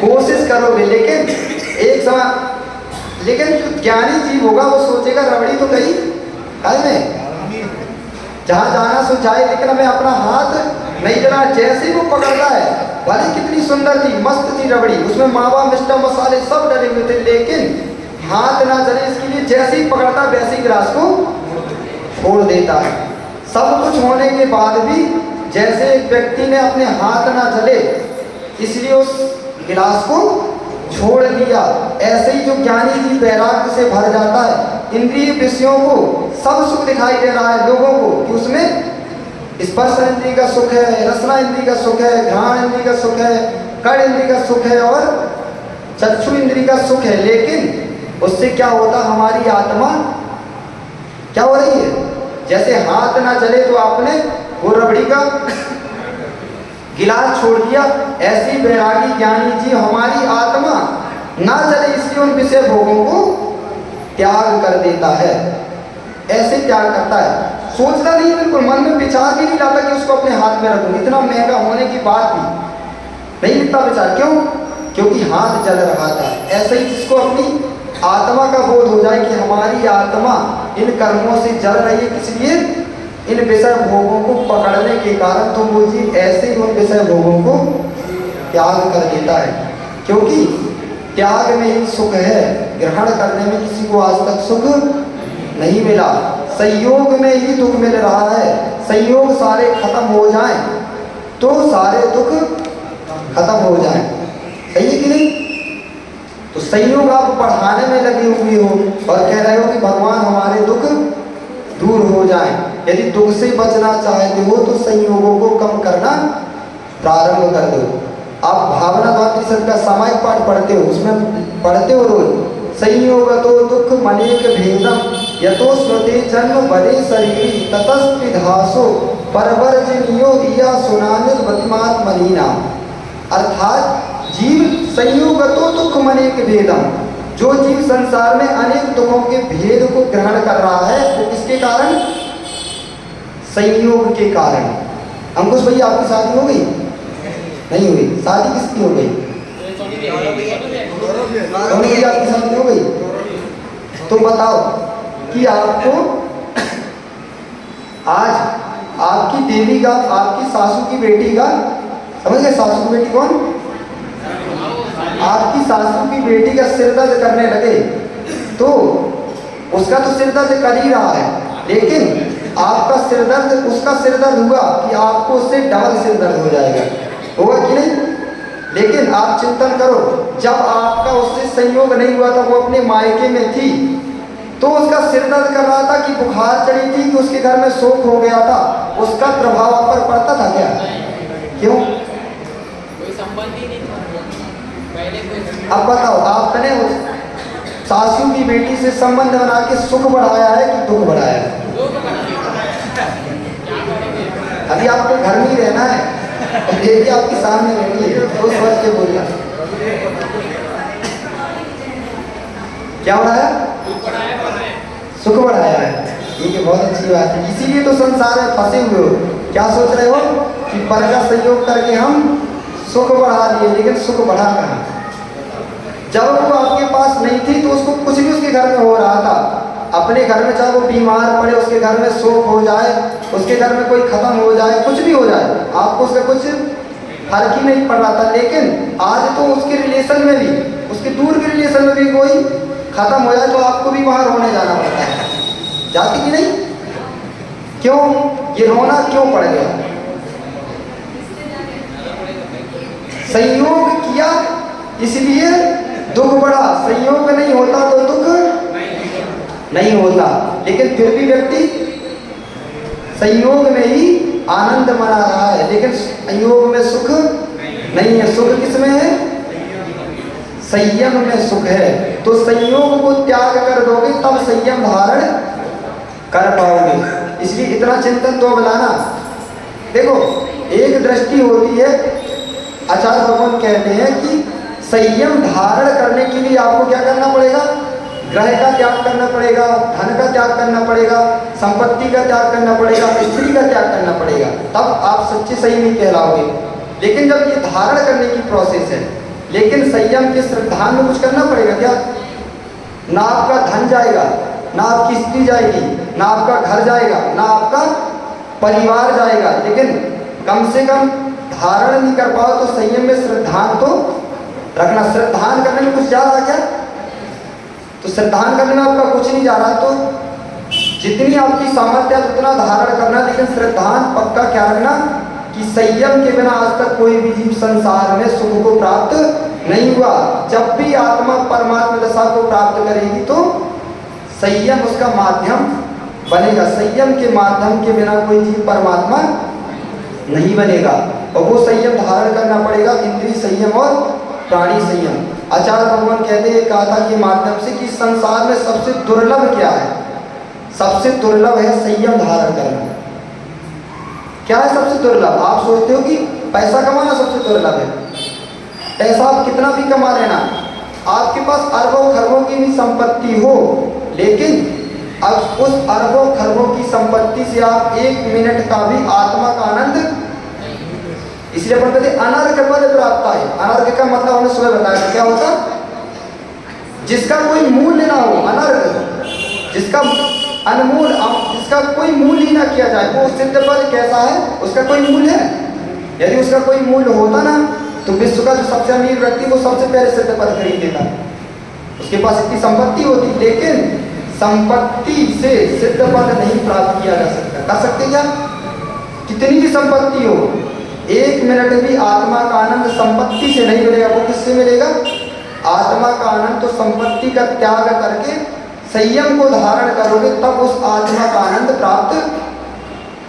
कोशिश करोगे, लेकिन एक समय, लेकिन जो ज्ञानी जीव होगा वो सोचेगा रबड़ी तो गई में जहाँ जाना सो जाए, लेकिन हमें अपना हाथ नहीं जला। जैसे ही वो पकड़ता है, भले कितनी सुंदर थी, मस्त थी रबड़ी, उसमें मावा मिष्टा मसाले सब डले हुए थे, लेकिन हाथ ना जले इसके लिए जैसे ही पकड़ता वैसे ही गिलास को छोड़ देता है। सब कुछ होने के बाद भी जैसे एक व्यक्ति ने अपने हाथ ना जले इसलिए उस गिलास को छोड़ दिया, ऐसे ही जो ज्ञानी जी वैराग्य से भर जाता है, इंद्रिय विषयों को सब सुख दिखाई दे रहा है लोगों को कि उसमें स्पर्श इंद्रिय का सुख है, रसना इंद्रिय का सुख है, घ्राण इंद्रिय का सुख है, कर्ण इंद्री का सुख है और चक्षु इंद्री का सुख है, लेकिन उससे क्या होता, हमारी आत्मा क्या हो रही है? जैसे हाथ ना जले तो आपने वो रबड़ी का गिलास छोड़ दिया, ऐसी वैरागी ज्ञानी जी हमारी आत्मा ना जले इसलिए उन विषय भोगों को त्याग कर देता है। ऐसे त्याग करता है, सोचता नहीं, बिल्कुल मन में विचार भी नहीं लाता कि उसको अपने हाथ में रखूं, इतना महंगा होने की बात भी नहीं लिखता विचार। क्यों? क्योंकि हाथ जल रहा था। ऐसे ही जिसको अपनी आत्मा का बोध हो जाए कि हमारी आत्मा इन कर्मों से जल रही है, किस लिए? इन विषय भोगों को पकड़ने के कारण, तो वो जीव ऐसे ही उन विषय भोगों को त्याग कर देता है। क्योंकि त्याग में ही सुख है, ग्रहण करने में किसी को आज तक सुख नहीं मिला। संयोग में ही दुख मिल रहा है। संयोग सारे खत्म हो जाएं तो सारे दुख खत्म हो जाएं, सही है कि नहीं? तो संयोग आप बढ़ाने में लगे हुए हो और कह रहे हो कि भगवान हमारे दुख दूर हो जाएं। यदि दुख से बचना चाहते हो तो संयोगों को कम करना प्रारंभ कर दो। आप भावना द्वादशी का सामायिक पाठ पढ़ते हो, उसमें पढ़ते हो रोज, संयोगतो दुख मनेक भेदम यतो स्मृति जन्म बरे शरीरी ततस्विधासो परवर्जनियो दिया सुनानिल वतिमात्मनीना। अर्थात जीव संयोगतो दुख मनेक भेदम, जो जीव संसार में अनेक दुखों के भेद को ग्रहण कर रहा है वो किसके कारण? संयोग के कारण। अंकुश भैया आपकी शादी हो गई? नहीं हुई। शादी किसकी हो गई? दोनों की आपकी शादी हो गई? तो बताओ कि आपको आज आपकी देवी का, आपकी सासू की बेटी का, समझ गए सासू की बेटी कौन? आपकी सासू की बेटी का सिर दर्द करने लगे तो उसका तो सिर दर्द कर ही रहा है, लेकिन आपका सिर दर्द, उसका सिर दर्द हुआ कि आपको उससे डबल सिर दर्द हो जाएगा, होगा कि नहीं? लेकिन आप चिंतन करो, जब आपका उससे संयोग नहीं हुआ था, वो अपने मायके में थी, तो उसका सिर दर्द कर रहा था कि बुखार चढ़ी थी कि उसके घर में शोक हो गया था, उसका प्रभाव आप पर पड़ता था क्या? क्यों? कोई संबंध ही नहीं था पहले कोई। अब बताओ, आपने उस सासू की बेटी से संबंध बना के सुख बढ़ाया है कि दुख बढ़ाया है? अभी आपको घर में ही रहना है, देखिए आपके सामने बैठी है, तो सोच के बोलिए क्या बढ़ाया? सुख बढ़ाया है। ठीक है, बहुत अच्छी बात है। इसीलिए तो संसार में फंसे हुए हो। क्या सोच रहे हो कि पर का संयोग करके हम सुख बढ़ा लिए, लेकिन सुख बढ़ा कहाँ? जब वो आपके पास नहीं थी तो उसको कुछ भी उसके घर में हो रहा था। अपने घर में चाहे वो बीमार पड़े, उसके घर में शोक हो जाए, उसके घर में कोई खत्म हो जाए, कुछ भी हो जाए, आपको उसका कुछ फर्क ही नहीं पड़ रहा था। लेकिन आज तो उसके रिलेशन में भी, उसके दूर के रिलेशन में भी कोई खत्म हो जाए तो आपको भी वहां रोने जाना पड़ता है, जाती कि नहीं? क्यों? ये रोना क्यों पड़ गया? संयोग किया इसलिए दुख बढ़ा। संयोग नहीं होता तो दुख नहीं होता, लेकिन फिर भी व्यक्ति संयोग में ही आनंद मना रहा है, लेकिन संयोग में सुख नहीं है। सुख किसमें है? संयम में सुख है। तो संयोग को त्याग कर दोगे तब संयम धारण कर पाओगे। इसलिए इतना चिंतन तो लाना। देखो, एक दृष्टि होती है, आचार्य भगवान कहते हैं कि संयम धारण करने के लिए आपको क्या करना पड़ेगा? ग्रह का त्याग करना पड़ेगा, धन का त्याग करना पड़ेगा, संपत्ति का त्याग करना पड़ेगा, स्त्री का त्याग करना पड़ेगा, तब आप सच्चे संयमी कहलाओगे। लेकिन जब ये धारण करने की प्रोसेस है, लेकिन संयम के श्रद्धान में कुछ करना पड़ेगा क्या? ना आपका धन जाएगा, ना आपकी स्त्री जाएगी, ना आपका घर जाएगा, ना आपका परिवार जाएगा, लेकिन कम से कम धारण नहीं कर पाओ तो संयम में श्रद्धान तो रखना। श्रद्धान करने में कुछ जा रहा क्या? तो श्रद्धान करने में आपका कुछ नहीं जा रहा, तो जितनी आपकी सामर्थ्य है उतना धारण करना, लेकिन श्रद्धान पक्का क्या रखना कि संयम के बिना आज तक कोई भी जीव संसार में सुख को प्राप्त नहीं हुआ। जब भी आत्मा परमात्मा दशा को प्राप्त करेगी तो संयम उसका माध्यम बनेगा। संयम के माध्यम के बिना कोई जीव परमात्मा नहीं बनेगा। और वो संयम धारण करना पड़ेगा, इंद्रिय संयम और प्राणी संयम। आचार्य भगवान कहते हैं गाथा के माध्यम से कि संसार में सबसे दुर्लभ क्या है? सबसे दुर्लभ है संयम धारण करना। क्या है सबसे दुर्लभ? आप सोचते हो कि पैसा कमाना सबसे दुर्लभ है। पैसा आप कितना भी कमा लेना, आपके पास अरबों खरबों की भी संपत्ति हो, लेकिन अब उस अरबों खरबों की संपत्ति से आप 1 मिनट का भी आत्मा का आनंद, इसलिए अपन कहते अनर्घ पद प्राप्त है। अनर्घ का मतलब हमने सुबह बताया क्या होता? जिसका कोई मूल्य ना हो, अनर्घ, जिसका अनमूल, जिसका कोई मूल्य ही ना किया जाए, वो सिद्ध पद कैसा है? उसका कोई मूल्य है? यदि उसका कोई मूल्य होता ना तो विश्व का जो सबसे अमीर व्यक्ति वो सबसे पहले सिद्ध पद खरीद लेता, उसके पास इतनी संपत्ति होती। लेकिन संपत्ति से सिद्ध पद नहीं प्राप्त किया जा सकता। कर सकते क्या? कितनी भी संपत्ति हो, 1 मिनट भी आत्मा का आनंद संपत्ति से नहीं मिलेगा। वो किससे मिलेगा? आत्मा का आनंद तो संपत्ति का त्याग करके संयम को धारण करोगे, तब उस आत्मा का आनंद प्राप्त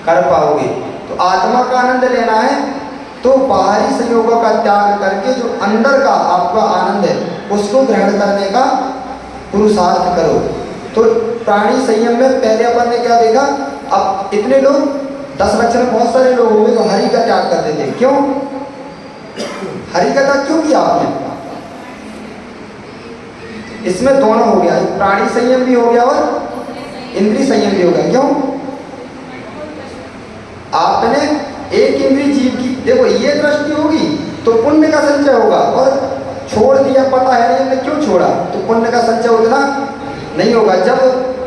कर पाओगे। तो आत्मा का आनंद लेना है तो बाहरी संयोगों का त्याग करके जो अंदर का आपका आनंद है उसको ग्रहण करने का पुरुषार्थ करो। तो प्राणी संयम में पहले अपन ने क्या देखा? अब इतने लोग 10 लक्षण बहुत सारे लोग होंगे जो हरि का त्याग कर देते। क्यों हरि का त्याग क्यों किया आपने? इसमें दोनों हो गया, प्राणी संयम भी हो गया और इंद्रिय संयम भी हो गया। क्यों? आपने एक इंद्रिय जीव की, देखो ये दृष्टि होगी तो पुण्य का संचय होगा, और छोड़ दिया, पता है नहीं हमने क्यों छोड़ा, तो पुण्य का संचय उतना नहीं होगा। जब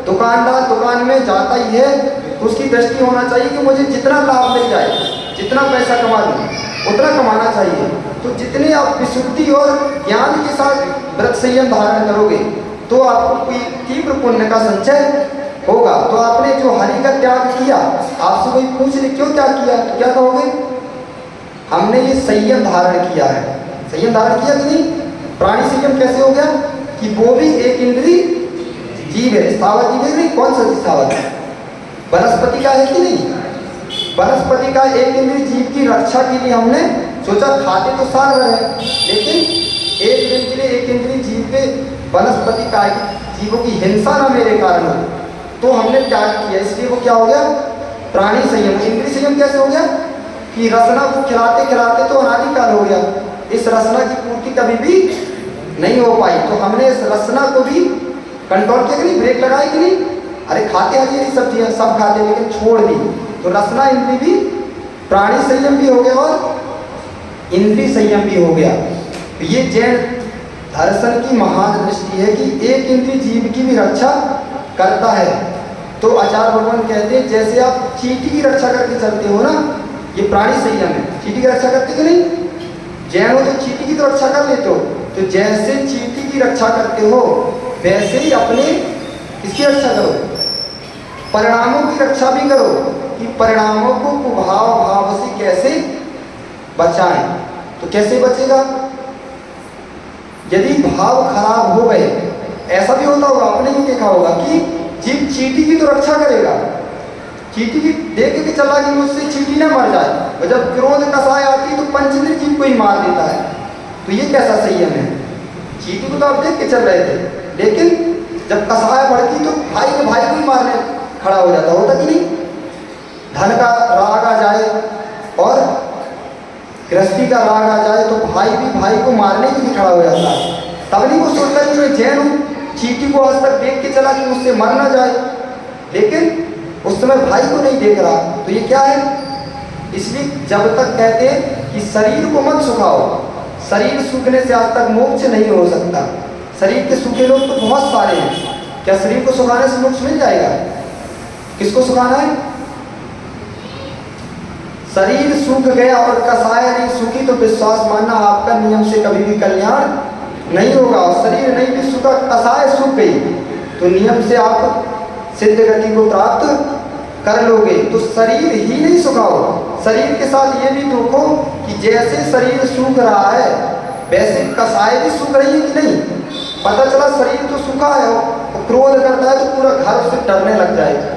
दुकानदार दुकान में जाता ही है तो उसकी दृष्टि होना चाहिए कि मुझे जितना लाभ मिल जाए, जितना पैसा कमा लूँ उतना कमाना चाहिए। तो जितने आप विशुद्धि और ज्ञान के साथ व्रत संयम धारण करोगे तो आपको कोई तीव्र पुण्य का संचय होगा। तो आपने जो हरि का त्याग किया, आपसे कोई पूछ ले क्यों त्याग किया, तो क्या कहोगे? हमने ये संयम धारण किया है। संयम धारण किया कि नहीं? प्राणी संयम कैसे हो गया कि वो भी एक इंद्रिय जीव है, स्थावर जीव है नहीं? कौन सा स्थावर? वनस्पति का है कि नहीं? वनस्पति का एक इंद्रिय जीव की रक्षा के लिए हमने सोचा, खाते तो साल भर है, लेकिन एक दिन के लिए एक इंद्रिय जीव के वनस्पति का जीवों की हिंसा ना मेरे कारण हो, तो हमने त्याग किया। इसलिए वो क्या हो गया? प्राणी संयम। इंद्रिय संयम कैसे हो गया कि रसना को खिलाते खिलाते तो अनादिकाल हो गया, इस रसना की पूर्ति कभी भी नहीं हो पाई, तो हमने इस रसना को भी कंट्रोल किया कि नहीं? ब्रेक लगाई कि नहीं? अरे खाते हरी हरी सब्जियां सब खाते, लेकिन छोड़ दी, तो रसना इंद्रिय भी, प्राणी संयम भी हो गया और इंद्रिय संयम भी हो गया। तो ये जैन दर्शन की महान दृष्टि है कि एक इंद्रिय जीव की भी रक्षा करता है। तो आचार्य भगवान कहते हैं जैसे आप चींटी की रक्षा करके चलते हो ना, ये प्राणी संयम है। चींटी की रक्षा करते कि नहीं? जैन हो तो चींटी की तो रक्षा कर लेते हो, तो जैसे चींटी की रक्षा करते हो वैसे ही अपने किसकी रक्षा करो? परिणामों की रक्षा भी करो, कि परिणामों को कुभाव भाव से कैसे बचाएं। तो कैसे बचेगा? यदि भाव खराब हो गए, ऐसा भी होता होगा, आपने भी देखा होगा कि जीव चींटी की तो रक्षा करेगा, चींटी की देख के चला कि मुझसे चींटी ना मर जाए, और जब क्रोध कसाय आती है तो पंचेंद्रिय जीव को ही मार देता है। तो ये कैसा संयम है? चींटी को तो आप देख के चल रहे थे, लेकिन जब कसाय भड़की तो भाई ने भाई को ही मारने खड़ा हो जाता, होता कि नहीं? धन का राग आ जाए और गृहस्थी का राग आ जाए तो भाई भी भाई को मारने के लिए खड़ा हो जाता है। तब नहीं वो सोचता कि मैं जैन हूँ, चींटी को आज तक देख के चला कि मुझसे मर ना जाए, लेकिन उस समय भाई को नहीं देख रहा। तो ये क्या है? इसलिए जब तक कहते हैं कि शरीर को मत सुखाओ, शरीर सूखने से आज तक मोक्ष नहीं हो सकता। शरीर के सूखे लोग तो बहुत सारे हैं, क्या शरीर को सुखाने से मोक्ष मिल जाएगा? किसको सुखाना है? शरीर सूख गया और कसाय नहीं सूखी तो विश्वास मानना आपका नियम से कभी भी कल्याण नहीं होगा। और शरीर नहीं भी सूखा, कसाय सूख गई तो नियम से आप सिद्ध गति को प्राप्त कर लोगे। तो शरीर ही नहीं सुखाओ, शरीर के साथ ये भी देखो कि जैसे शरीर सूख रहा है वैसे कसाय भी सूख रही है कि नहीं। पता चला शरीर तो सूखा है, तो क्रोध करता है तो पूरा घर उससे डरने लग जाएगा,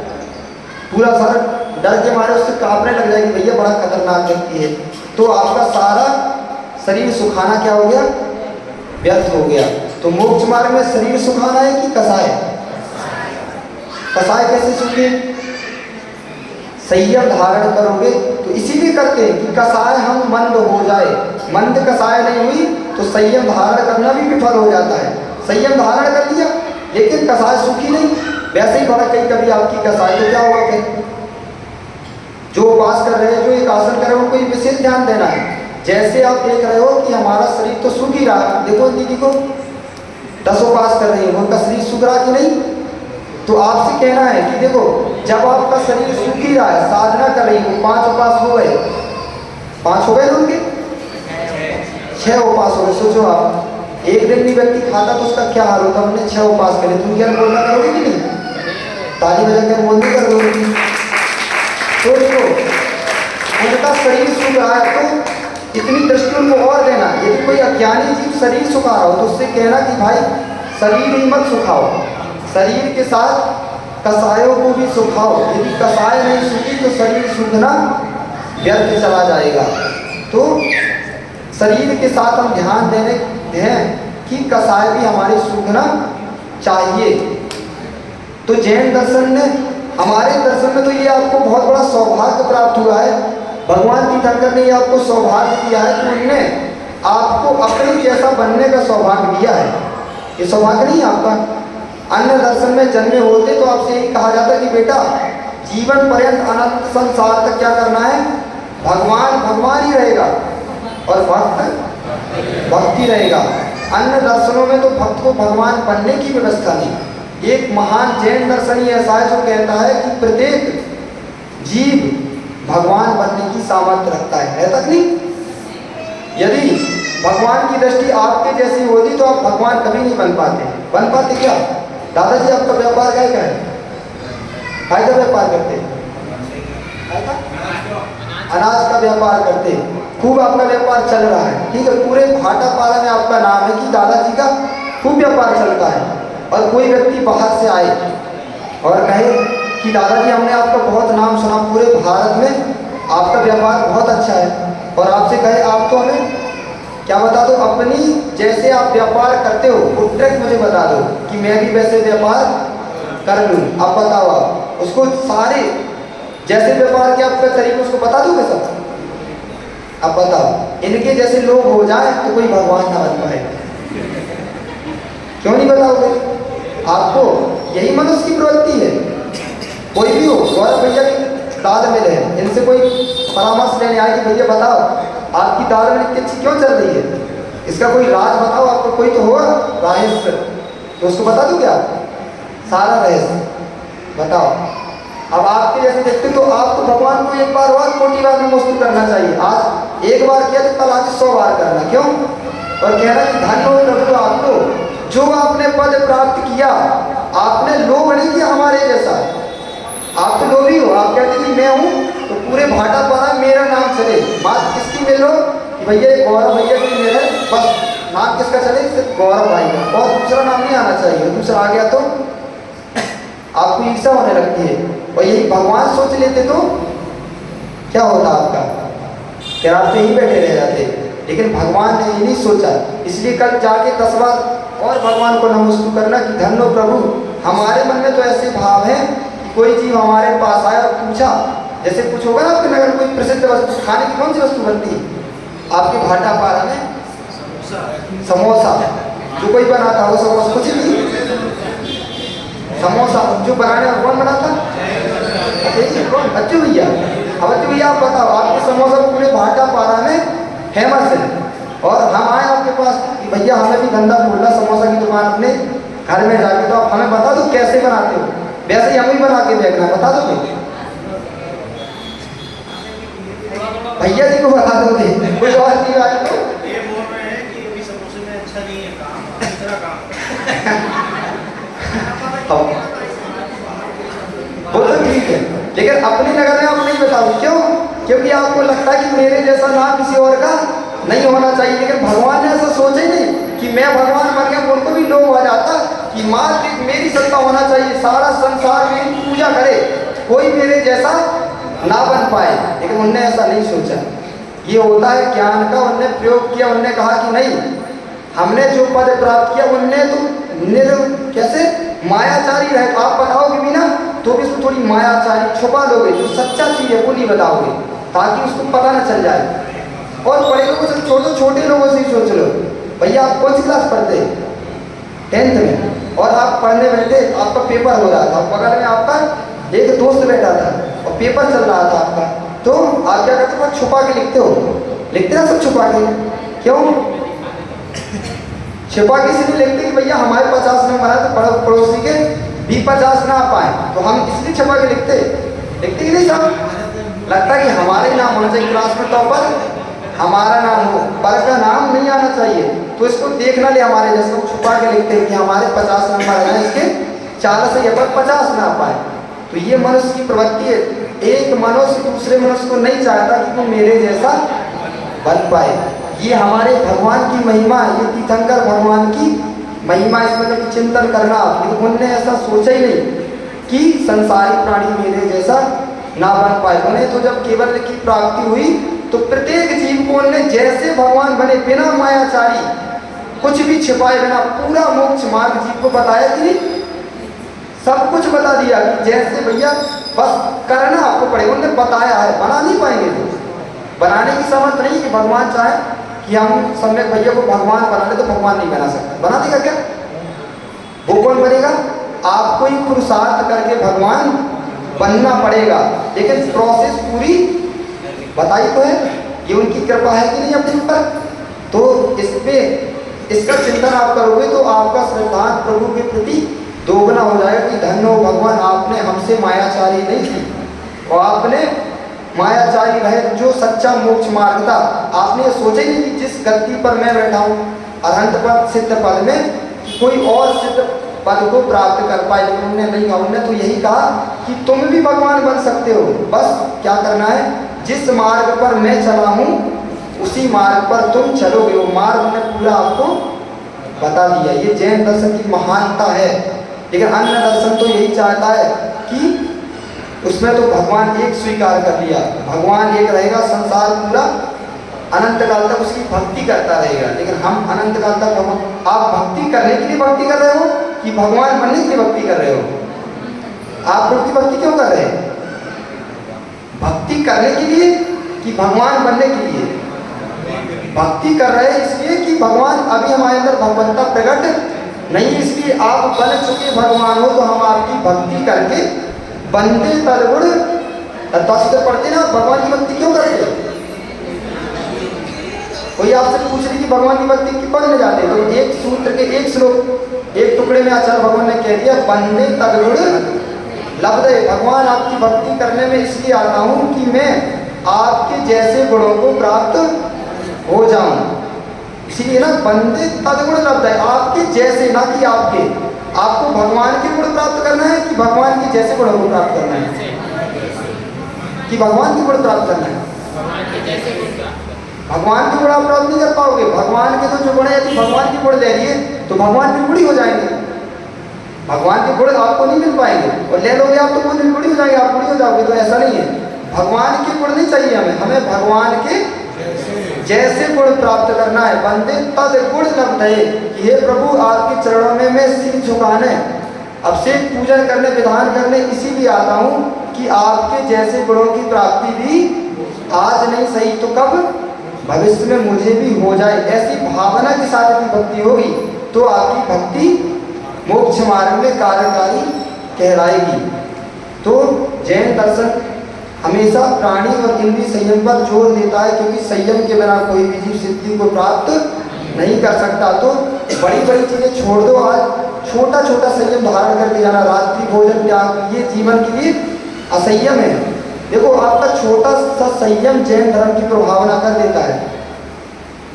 पूरा सारा डर के मारे उससे कांपने लग जाएगी, भैया बड़ा खतरनाक व्यक्ति है। तो आपका सारा शरीर सुखाना क्या हो गया, व्यर्थ हो गया। तो मोक्ष मार्ग में शरीर सुखाना है कि कसाय? कसाय कैसे सूखे? संयम धारण करोगे तो इसीलिए करते हैं कि कसाय हम मंद हो जाए। मंद कसाय नहीं हुई तो संयम धारण करना भी विफल हो जाता है। संयम धारण कर लिया लेकिन कसाय सूखी नहीं, वैसे ही भड़क गई कभी आपकी कसाय, तो क्या होगा फिर? जो उपास कर रहे हैं, जो एक आसन कर रहे हैं, उनको विशेष ध्यान देना है। जैसे आप देख रहे हो कि हमारा शरीर तो सूख ही रहा है, देखो दीदी को 10 उपास कर रही है, उनका शरीर सूख रहा कि नहीं? तो आपसे कहना है कि देखो जब आपका शरीर सूख ही रहा है, साधना कर रही है, 5 उपास हो गए, 5 हो गए ना उनके, 6 उपास हो गए। सोचो आप एक दिन भी व्यक्ति खाता तो उसका क्या हाल होता? हमने 6 उपास करे, तुम क्या बोलना करोगे कि नहीं? ताली बजा कर बोलनी कर दोगे। तो देखो उनका शरीर सूख रहा है तो इतनी दृष्टि उनको और देना। यदि कोई अज्ञानी जीव शरीर सुखा रहा हो तो उससे कहना कि भाई शरीर ही मत सुखाओ, शरीर के साथ कसायों को भी सुखाओ। यदि कसाय नहीं सूखी तो शरीर सूखना व्यर्थ चला जाएगा। तो शरीर के साथ हम ध्यान देने हैं कि कसाय भी हमारे सूखना चाहिए। तो जैन दर्शन ने, हमारे दर्शन में तो ये आपको बहुत बड़ा सौभाग्य प्राप्त हुआ है। भगवान तीर्थंकर ने ये आपको सौभाग्य दिया है कि उनने आपको अपने जैसा बनने का सौभाग्य दिया है। ये सौभाग्य नहीं है आपका? अन्य दर्शन में जन्मे होते तो आपसे यही कहा जाता कि बेटा जीवन पर्यंत अनंत संसार तक क्या करना है? भगवान भगवान ही रहेगा और भक्त भक्ति रहेगा। अन्य दर्शनों में तो भक्त को भगवान बनने की व्यवस्था नहीं। एक महान जैन दर्शन ही ऐसा है जो कहता है कि प्रत्येक जीव भगवान बनने की सामर्थ्य रखता है तक नहीं? यदि भगवान की दृष्टि आपके जैसी होती तो आप भगवान कभी नहीं बन पाते। बन पाते क्या? दादाजी आपका व्यापार क्या है? काय का व्यापार करते? अनाज का व्यापार करते, खूब आपका व्यापार चल रहा है, ठीक है। पूरे भाटापारा में आपका नाम है कि दादाजी का खूब व्यापार चलता है। और कोई व्यक्ति बाहर से आए और कहे कि दादाजी हमने आपका बहुत नाम सुना, पूरे भारत में आपका व्यापार बहुत अच्छा है, और आपसे कहे आप तो हमें क्या बता दो, अपनी जैसे आप व्यापार करते हो वो ट्रिक मुझे बता दो कि मैं भी वैसे व्यापार कर लूँ। आप बताओ, आप उसको सारे जैसे व्यापार के आपका तरीका उसको बता दोगे सब? अब बताओ, इनके जैसे लोग हो जाए तो कोई भगवान ना बन पाए। क्यों नहीं बताओगे? आपको यही मनुष्य की प्रवृत्ति है। कोई भी हो, गौरव भैया की दाल मिल है, इनसे कोई परामर्श लेने आए कि भैया बताओ आपकी दाल मिल इतनी अच्छी क्यों चल रही है, इसका कोई राज बताओ। आपको कोई तो होगा रहस्य, तो उसको बता दो क्या सारा रहस्य बताओ। अब आपके जैसे देखते तो आपको भगवान को एक बार और कोटि बार नमस्ते करना चाहिए। आज एक बार किया तो कल आज 100 बार करना। क्यों? और कहना कि धन्य हो प्रभु आपको, जो आपने पद प्राप्त किया, आपने लोभ नहीं किया हमारे जैसा। आप तो लोभी हो, आप कहते कि मैं हूँ तो पूरे भाटापारा मेरा नाम चले। बात किसकी मिल लो कि भैया गौरव भैया की मिल है, बस नाम किसका चले? सिर्फ गौरव भाई का, और दूसरा नाम नहीं आना चाहिए। दूसरा आ गया तो आपको ईर्ष्या होने लगती है। और यही भगवान सोच लेते तो क्या होता आपका? फिर आप तो यहीं बैठे रह जाते। लेकिन भगवान ने ये नहीं सोचा, इसलिए कल जाके 10 बार और भगवान को नमस्कार करना कि धन्य प्रभु। हमारे मन में तो ऐसे भाव हैं कि कोई जीव हमारे पास आया और पूछा, जैसे कुछ होगा ना आपके नगर कोई प्रसिद्ध वस्तु, खाने की कौन सी वस्तु बनती है आपके भाटापारा में? समोसा। जो कोई बनाता वो समोसा, कुछ नहीं, समोसा जो बनाने और कौन बनाता? कौन? बच्चू भैया। अब बच्चू भैया आप बताओ, आपके समोसा पूरे भाटापारा में फेमस है, और हम आए आपके पास कि भैया हमें भी धंधा खोलना समोसा की दुकान अपने घर में जाके, तो आप हमें बता दो कैसे बनाते हो, वैसे ही हम ही बना के देखना, बता दो भैया जी को बता दोगे। कुछ और चीज आए तो ये बोल रहे हैं कि अभी समोसे में अच्छा नहीं है काम, दूसरा काम वो तो ठीक है, लेकिन अपनी नगर में आप नहीं बताओ। क्यों? क्योंकि आपको लगता है कि मेरे जैसा नाम किसी और का नहीं होना चाहिए। लेकिन भगवान ने ऐसा सोचा ही नहीं कि मैं भगवान बन गया, उनको भी लोग आ जाता कि मात्र मेरी सत्ता होना चाहिए, सारा संसार मेरी पूजा करे, कोई मेरे जैसा ना बन पाए। लेकिन उनने ऐसा नहीं सोचा। ये होता है ज्ञान का। उनने प्रयोग किया, उनने कहा कि नहीं, हमने जो पद प्राप्त किया उनने तो कैसे मायाचारी रहे। आप बताओगे भी ना तो भी उसको थोड़ी मायाचारी छुपा लोगे, जो सच्चा चीज है वो नहीं बताओगे ताकि उसको पता ना चल जाए। और बड़े लोगों से छोड़ दो, छोटे लोगों से ही सोच लो। भैया आप कौन सी क्लास पढ़ते हैं? 10th में। और आप पढ़ने बैठे, आपका पेपर हो रहा था, बगल में आपका एक दोस्त बैठा था और पेपर चल रहा था आपका, तो आप क्या करते हो? छुपा के लिखते हो, लिखते ना सब छुपा के। क्यों छुपा के? इसलिए लिखते कि भैया हमारे 50 नंबर है तो पड़ोसी के भी 50 ना आ पाए, तो हम इसलिए छुपा के लिखते कि नहीं साहब, लगता है कि हमारे नाम होना चाहिए क्लास में, टॉपर हमारा नाम हो, पर का नाम नहीं आना चाहिए। तो इसको देखना ले हमारे जैसे हम छुपा के लिखते हैं कि हमारे 50 नंबर हैं, इसके 40 से ये पर 50 ना आ पाए। तो ये मनुष्य की प्रवृत्ति है। एक मनुष्य दूसरे मनुष्य को नहीं चाहता कि वो मेरे जैसा बन पाए। ये हमारे भगवान की महिमा, ये तीर्थंकर भगवान की महिमा, इसमें कभी चिंतन करना। लेकिन उनने ऐसा सोचा ही नहीं कि संसारी प्राणी मेरे जैसा ना बन पाए। उन्हें तो जब केवल की प्राप्ति हुई तो प्रत्येक जीव को उन्होंने जैसे भगवान बने, बिना मायाचारी, कुछ भी छिपाए बिना पूरा मोक्ष मार्ग जीव को बताया कि नहीं, सब कुछ बता दिया कि जैसे भैया बस करना आपको पड़ेगा। उन्होंने बताया है, बना नहीं पाएंगे। तो बनाने की समझ नहीं कि भगवान चाहे कि हम सम्यक भैया को भगवान बना ले तो भगवान नहीं बना सकता। बना देगा क्या? वो कौन बनेगा? आपको ही पुरुषार्थ करके भगवान बनना पड़ेगा। लेकिन प्रोसेस पूरी बताई तो है, ये उनकी कृपा है कि नहीं अपने ऊपर। तो इसका चिंतन आप करोगे तो आपका श्रद्धा प्रभु के प्रति दोगुना हो जाएगा कि धन्य हो भगवान, आपने हमसे मायाचारी नहीं की और आपने मायाचारी रहे जो सच्चा मोक्ष मार्ग था। आपने ये सोचा ही नहीं कि जिस गति पर मैं बैठा हूँ अनंत पद सिद्ध पद में कोई और सिद्ध पद को प्राप्त कर पाए। लेकिन उन्होंने नहीं कहा, उन्होंने तो यही कहा कि तुम भी भगवान बन सकते हो, बस क्या करना है, जिस मार्ग पर मैं चला हूँ उसी मार्ग पर तुम चलोगे। वो मार्ग उन्होंने पूरा आपको बता दिया। ये जैन दर्शन की महानता है। लेकिन अन्य दर्शन तो यही चाहता है कि उसमें तो भगवान एक स्वीकार कर लिया, भगवान एक रहेगा, संसार पूरा अनंत काल तक उसकी भक्ति करता रहेगा। लेकिन हम अनंत काल तक आप भक्ति करने के लिए भक्ति कर रहे हो कि भगवान बनने के लिए भक्ति कर रहे हो? आप लोग की भक्ति क्यों कर रहे हैं? भक्ति करने के लिए कि भगवान बनने के लिए? भक्ति कर रहे हैं इसलिए कि भगवान अभी हमारे अंदर भगवंता प्रकट नहीं, इसलिए आप बन चुके भगवान हो तो हम आपकी भक्ति करके बंदे तलगुण तस्वीर पढ़ते ना। भगवान की भक्ति क्यों करते? कोई आपसे पूछ रही कि भगवान की भक्ति क्यों करने जाते हैं, तो एक सूत्र के एक श्लोक एक टुकड़े में आचार्य भगवान ने कह दिया, बंदे तलगुण लब्धे। भगवान आपकी भक्ति करने में इसलिए आता हूँ कि मैं आपके जैसे गुणों को प्राप्त हो जाऊं। इसीलिए ना बंदे तदगुण लब्ध है, आपके जैसे, ना कि आपके। आपको भगवान के गुण प्राप्त करना है कि भगवान के जैसे गुणों को प्राप्त करना है? कि भगवान के गुण प्राप्त करना है? भगवान के गुण आप प्राप्त नहीं कर पाओगे। भगवान के तो जो गुण है, यदि भगवान के गुण ले लिए तो भगवान निर्गुणी हो जाएंगे। भगवान के गुण आपको नहीं मिल पाएंगे, और ले लोगे आप तो वो निर्गुणी हो जाएंगे, आप गुणी हो जाओगे। तो ऐसा नहीं है, भगवान के गुण नहीं चाहिए हमें भगवान के जैसे गुण प्राप्त करना है। बंदे तद गुण लब्ध है। हे प्रभु आपके चरणों में मैं सिर झुकाने, अभिषेक पूजन करने, विधान करने इसीलिए आता हूँ कि आपके जैसे गुणों की प्राप्ति भी आज नहीं सही तो कब भविष्य में मुझे भी हो जाए। ऐसी भावना के साथ यदि भक्ति होगी तो आपकी भक्ति मोक्ष मार्ग में कार्यकारी कहलाएगी। तो जैन दर्शन हमेशा प्राणी और इंद्रिय संयम पर जोर देता है, क्योंकि संयम के बिना कोई भी जीव सिद्धि को प्राप्त नहीं कर सकता। तो बड़ी बड़ी चीजें छोड़ दो, आज छोटा छोटा संयम धारण करके जाना। रात्रि भोजन त्याग ये जीवन के लिए असंयम है। देखो आपका छोटा सा संयम जैन धर्म की प्रभावना कर देता है।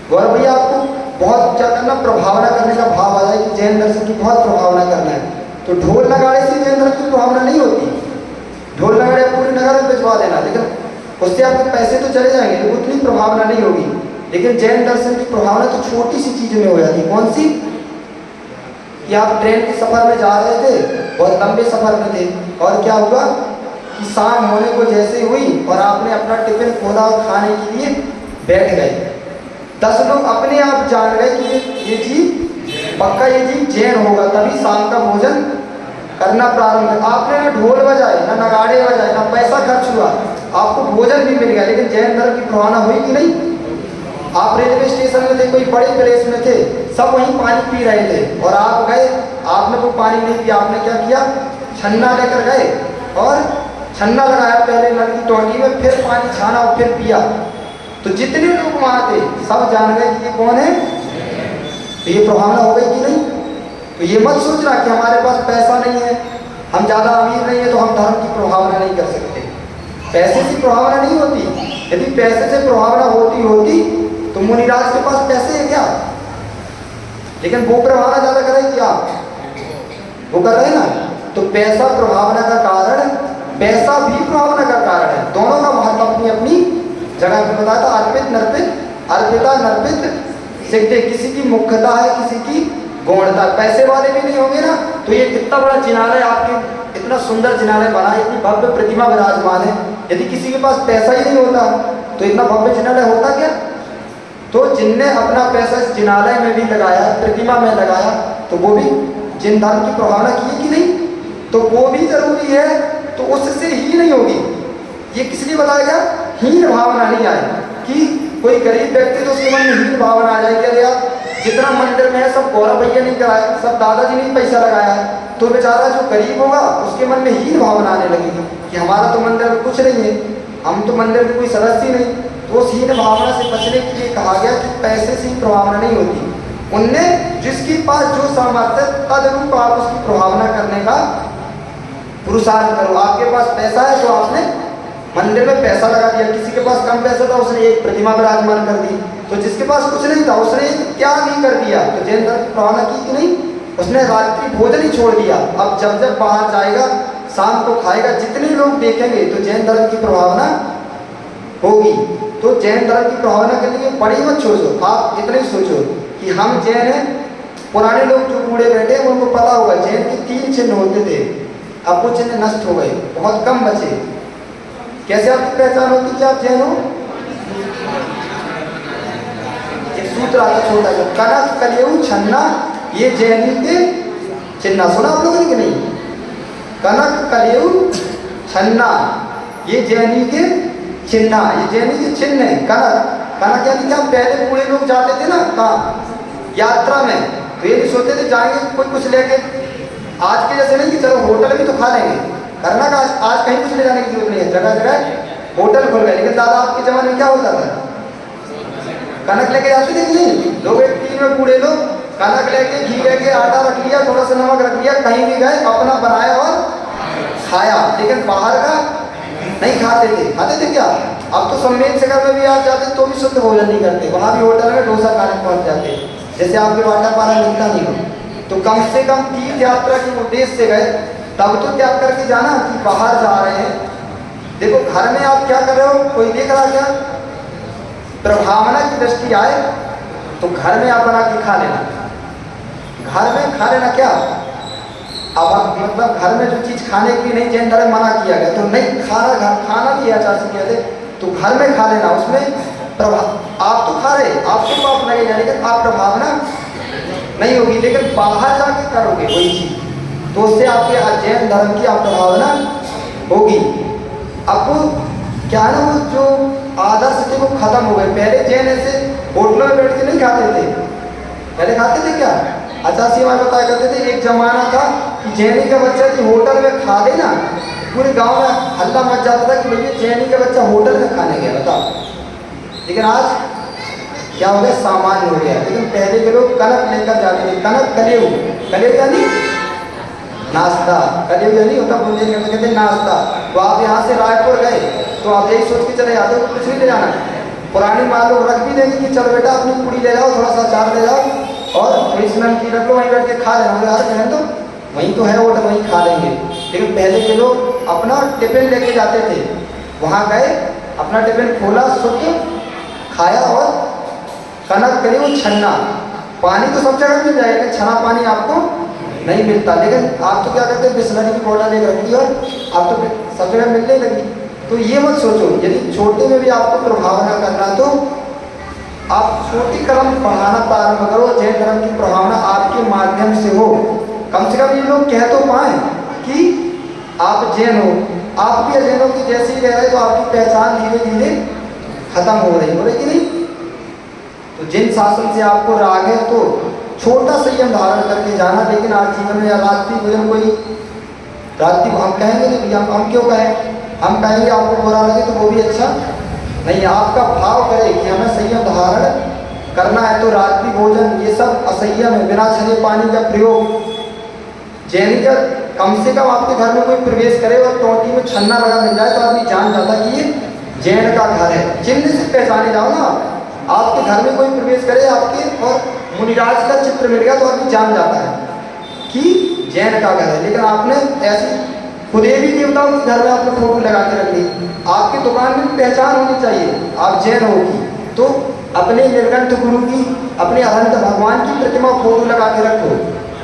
गौरव भैया आपको बहुत क्या करना, प्रभावना करने का भाव आ जाए कि जैन दर्शन की बहुत प्रभावना करना है। तो ढोल नगाड़े से जैन धर्म की प्रभावना नहीं होती। ढोल नगाड़े पूरे नगर में भिजवा देना, लेकिन उससे आपके पैसे तो चले जाएंगे, तो उतनी प्रभावना नहीं होगी। लेकिन जैन दर्शन की प्रभावना तो छोटी सी चीज में हो जाती है। कौन सी? कि आप ट्रेन के सफर में जा रहे थे, बहुत लंबे सफर में थे, और क्या हुआ कि शाम होने को जैसे हुई और आपने अपना टिफिन खोला और खाने के लिए बैठ गए। 10 लोग अपने आप जान गए कि ये जीव पक्का ये जीव जैन होगा, तभी शाम का भोजन करना प्रारंभ किया। आपने ना ढोल बजाए, ना नगाड़े बजाए, ना पैसा खर्च हुआ, आपको भोजन भी मिल गया, लेकिन जैन धर्म की प्रवाहना हुई कि नहीं? आप रेलवे स्टेशन में थे, कोई बड़े प्लेस में थे, सब वहीं पानी पी रहे थे और आप गए, आपने वो पानी नहीं पिया, आपने क्या किया? छन्ना लेकर गए और छन्ना लगाया पहले नल की टोटी में, फिर पानी छाना और फिर पिया। तो जितने लोग वहाँ थे सब जान गए कि ये कौन है। तो ये प्रभावना हो गई कि नहीं? तो ये मत सोचना कि हमारे पास पैसा नहीं है, हम ज़्यादा अमीर नहीं है तो हम धर्म की प्रभावना नहीं कर सकते। पैसे से प्रभावना नहीं होती। यदि पैसे से प्रभावना होती तो मुनिराज के पास पैसे है क्या? लेकिन वो प्रभावना ज़्यादा करें क्या? वो कर रहे हैं ना। तो पैसा प्रभावना का कारण, पैसा भी प्रभावना का कारण है। दोनों का महत्व अपनी अपनी जगह पे बताया था। अर्पित नर्पित, अर्पिता नर्पित सिद्धि, किसी की मुख्यता है, किसी की गौणता। पैसे वाले भी नहीं होंगे ना तो ये कितना बड़ा जिनालय, आपके इतना सुंदर जिनालय बना, इतनी भव्य प्रतिमा विराजमान है। यदि किसी के पास पैसा ही नहीं होता तो इतना भव्य जिनालय होता क्या? तो जिनने अपना पैसा इस जिनालय में भी लगाया, प्रतिमा में लगाया, तो वो भी जिन धर्म की प्रभावना की कि नहीं? तो वो भी जरूरी है। तो उससे ही नहीं होगी। ये किस लिए बताया गया? हीन भावना नहीं आए कि कोई गरीब व्यक्ति तो उसके मन में हीन भावना आ जाएगी, अरे यार जितना मंदिर में है सब गौरव भैया नहीं कराया, सब दादाजी ने पैसा लगाया है, तो बेचारा जो गरीब होगा उसके मन में हीन भावना आने लगेगी कि हमारा तो मंदिर में कुछ नहीं है, हम तो मंदिर में कोई सदस्य ही नहीं। तो उस हीन भावना से बचने के लिए कहा गया कि पैसे से ही प्रभावना नहीं होती। उनने जिसके पास जो सामर्थ्य तदरूप आप उसकी प्रभावना करने का पुरुषार्थ करो। आपके पास पैसा है तो आपने मंदिर में पैसा लगा दिया, किसी के पास कम पैसा था उसने एक प्रतिमा विराजमान कर दी, तो जिसके पास कुछ नहीं था उसने त्याग ही कर दिया। तो जैन धर्म की प्रभावना की कि नहीं? उसने रात्रि भोजन ही छोड़ दिया। अब जब जब बाहर जाएगा शाम को खाएगा, जितने लोग देखेंगे तो जैन धर्म की प्रभावना होगी। तो जैन धर्म की प्रभावना के लिए बड़ी मत सोचो, आप इतना ही सोचो कि हम जैन हैं। पुराने लोग जो बूढ़े बैठे उनको पता होगा जैन के 3 चिन्ह होते थे, अब वो चिन्ह नष्ट हो गए, बहुत कम बचे। कैसे आपकी पहचान होती कि आप जैन हो? एक सूत्र आता छोटा सा, कनक कलेऊ छन्ना, ये जैनी के चिन्ह। सुना आप लोगों ने कि नहीं? कनक कलेऊ छन्ना, ये जैनी के चिन्ह, ये जैनी के चिन्ह है। कनक, कनक यानी क्या? पहले बूढ़े लोग जाते थे ना कहाँ यात्रा में, तो ये नहीं सोचते थे जाएंगे कोई कुछ लेके, आज के जैसे नहीं कि चलो होटल में तो खा लेंगे, करना का आज कहीं कुछ ले जाने की जरूरत नहीं है, जगह जगह होटल खुल गए। लेकिन दादा आपके जमाने में क्या होता था? कनक लेके जाते थे कि नहीं? लोग एक टीम में बूढ़े लोग कनक लेके, घी लेके, आटा रख लिया, थोड़ा सा नमक रख लिया, कहीं भी गए अपना बनाया और खाया, लेकिन बाहर का नहीं खाते थे। खाते थे क्या? अब तो सम्मेलन शिखर में भी आप जाते तो भी शुद्ध भोजन नहीं करते, वहाँ भी होटल में डोसा खाने पहुँच जाते, जैसे आपके वाटा पारा मिलता नहीं हो। तो कम से कम तीर्थ यात्रा के उद्देश्य से गए, तब तो त्याग करके जाना कि बाहर जा रहे हैं। देखो घर में आप क्या कर रहे हो, कोई देख रहा क्या? प्रभावना की दृष्टि आए तो घर में आप बना के खा लेना, घर में खा लेना। क्या अब मतलब घर में जो चीज़ खाने की नहीं जैन धर्म मना किया गया, तो नहीं खाना, खाना भी आचार से कहते, तो घर में खा लेना। उसमें प्रभाव, आप तो खा रहे, आपको पाप लगेगा लेकिन आप प्रभावना नहीं होगी, लेकिन बाहर जाके करोगे वही चीज़ तो उससे आपके जैन धर्म की आप प्रभावना होगी। अब वो क्या है ना, वो जो आदर्श थे वो खत्म हो गए। पहले जैन ऐसे होटलों में बैठ के नहीं खाते थे, पहले खाते थे क्या? आचार्य हमारे बताया करते थे एक जमाना था कि जैनी का बच्चा यदि होटल में खा दे ना, पूरे गांव में हल्ला मच जाता था कि भैया जैनी का बच्चा होटल में खाने गया, बताओ। लेकिन आज क्या हो गया? सामान्य हो गया। लेकिन पहले के लोग कनक लेकर जाते थे, कनक कलेऊ, कलेऊ यानी नाश्ता, कलेऊ यानी होता बुंदेलखंड में कहते नाश्ता। तो आप यहाँ से रायपुर गए तो आप यही सोच के चले जाते हो कुछ नहीं ले जाना, पुरानी माँ लोग रख भी देंगे कि चलो बेटा अपनी पूड़ी ले जाओ, थोड़ा सा अचार ले जाओ और थोड़ी सी नमकीन रख लो, वहीं बैठ के खा लेना। यार कहें तो वहीं तो है होटल, वहीं खा लेंगे। लेकिन पहले के लोग अपना टिफिन लेके जाते थे, वहाँ गए अपना टिफिन खोला, शुद्ध खाया और कनक कलेऊ छन्ना। पानी तो सब जगह मिल जाएगा, छना पानी आपको नहीं मिलता। लेकिन आप तो क्या करते हैं, बिस्लरी की बोतल लेकर रखी और आप तो सब जगह मिलने लगी। तो ये मत सोचो, यदि छोटे में भी आपको प्रभावना करना तो आप छोटी कदम बढ़ाना प्रारंभ करो, जैन धर्म की प्रभावना आपके माध्यम से हो। कम से कम ये लोग कह तो पाए कि आप जैन हो। आप भी अजैनों की जैसे ही रह रहे तो आपकी पहचान धीरे धीरे खत्म हो रही कि नहीं। तो जिन शासन से आपको राग है तो छोटा संयम धारण करके जाना। लेकिन आज जीवन में या रात्रि भोजन कोई रात्रि हम कहेंगे नहीं, हम क्यों कहें, हम कहेंगे आपको बुरा लगे तो वो भी अच्छा नहीं। आपका भाव करे कि हमें संयम धारण करना है तो रात्रि भोजन ये सब असंयम है। बिना छने पानी का प्रयोग, जैनी का कम से कम आपके घर में कोई प्रवेश करे और टोटी में छन्ना लगा मिल जाए तो आदमी जान जाता कि ये जैन का घर है। चिन्ह से पहचाने जाओ ना, आपके घर में कोई प्रवेश करे आपके और मुनिराज का चित्र मिल गया तो आदमी जान जाता है कि जैन का घर है। लेकिन आपने ऐसी कुदेवी देवताओं के घर में आपने फोटो लगा के रख ली। आपकी दुकान में पहचान होनी चाहिए आप जैन होगी तो अपने नीलकंठ गुरु की, अपने अनंत भगवान की प्रतिमा फोटो लगा के रखो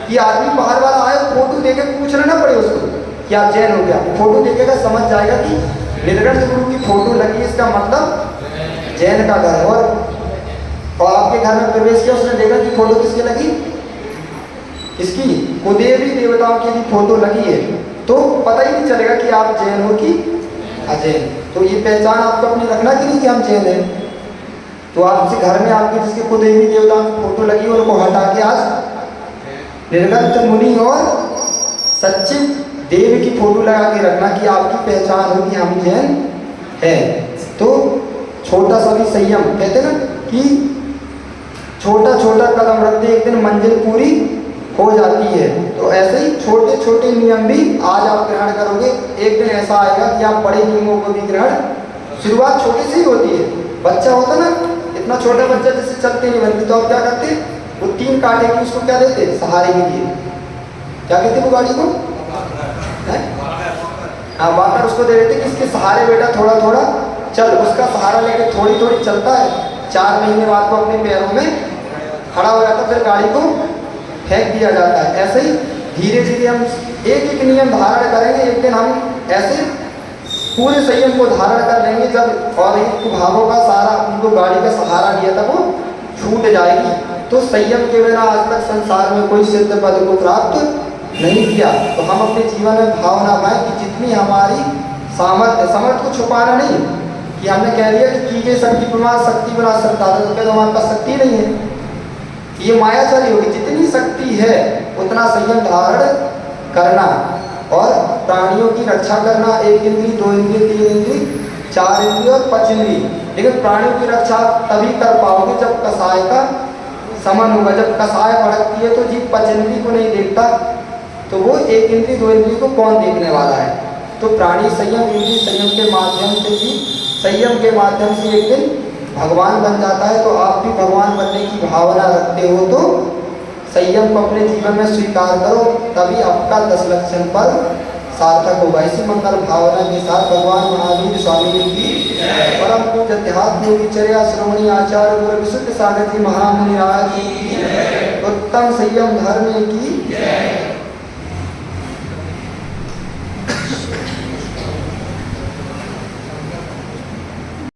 कि आदमी बाहर वाला आए फोटो देके पूछना ना पड़े उसको कि आप जैन हो क्या। फोटो देखेगा समझ जाएगा कि नीलकंठ गुरु की फोटो लगी, इसका मतलब जैन का घर है। और आपके घर में प्रवेश किया, उसने देखा कि फोटो किसकी लगी, इसकी कुदेवी देवताओं की भी फोटो लगी है तो पता ही नहीं चलेगा कि आप जैन हो कि अजैन। तो ये पहचान आपको अपनी रखना कि नहीं कि हम जैन हैं। तो आपसे घर में आपके जिसके कुदेवी देवताओं की फोटो लगी है उनको हटा के आज निर्गत मुनि और सचिव देव की फोटो लगा के रखना कि आपकी पहचान हो कि हम जैन हैं। तो छोटा सा भी संयम, कहते ना कि छोटा छोटा कदम रखते एक दिन मंजिल पूरी हो जाती है। तो ऐसे ही छोटे छोटे नियम भी आज आप ग्रहण करोगे, एक दिन ऐसा आएगा कि आप बड़े नियमों को भी ग्रहण, शुरुआत छोटी सी होती है। बच्चा होता ना, इतना छोटा बच्चा जिससे चलते नहीं बनती तो आप क्या करते, वो 3 कांटे की उसको क्या देते सहारे के लिए, क्या कहते वो गाड़ी को, हाँ वाकर उसको दे देते कि इसके सहारे बेटा थोड़ा थोड़ा चल। उसका सहारा लेके थोड़ी थोड़ी चलता है, 4 महीने बाद वो अपने पैरों में खड़ा हो जाता, फिर गाड़ी को फेंक दिया जाता है। ऐसे ही धीरे धीरे हम एक एक नियम धारण करेंगे, एक दिन हम ऐसे पूरे संयम को धारण कर लेंगे जब और एक भावों का सारा उनको गाड़ी का सहारा दिया था वो छूट जाएगी। तो संयम के बिना आज तक संसार में कोई सिद्ध पद को प्राप्त नहीं किया। तो हम अपने जीवन में भावना पाएं कि जितनी हमारी सामर्थ्य को छुपाना नहीं कि हमने कह दिया कि कीजिए शक्ति प्रमाण शक्ति बना सकता था तो क्या हमारे पास शक्ति नहीं है, ये माया चली होगी। जितनी शक्ति है उतना संयम धारण करना और प्राणियों की रक्षा करना, 1 इंद्री 2 इंद्री 3 इंद्री 4 इंद्री और 5 इंद्री। लेकिन प्राणियों की रक्षा तभी कर पाओगे जब कसाय का समन होगा। जब कसाय भड़कती है तो जीव 5 इंद्री को नहीं देखता तो वो 1 इंद्री 2 इंद्री को कौन देखने वाला है। तो प्राणी संयम, इंद्री संयम के माध्यम से ही, संयम के माध्यम से एक दिन भगवान बन जाता है। तो आप भी भगवान बनने की भावना रखते हो तो संयम को अपने जीवन में स्वीकार करो, तभी आपका 10 लक्षण पर सार्थक होगा। इसी मंगल भावना के साथ भगवान महावीर स्वामी की परम पूज्य अध्यात्म योगीचर्या श्रोमणी आचार्य गुरु विशुद्ध सागर जी महामुनि राज की उत्तम संयम धर्म की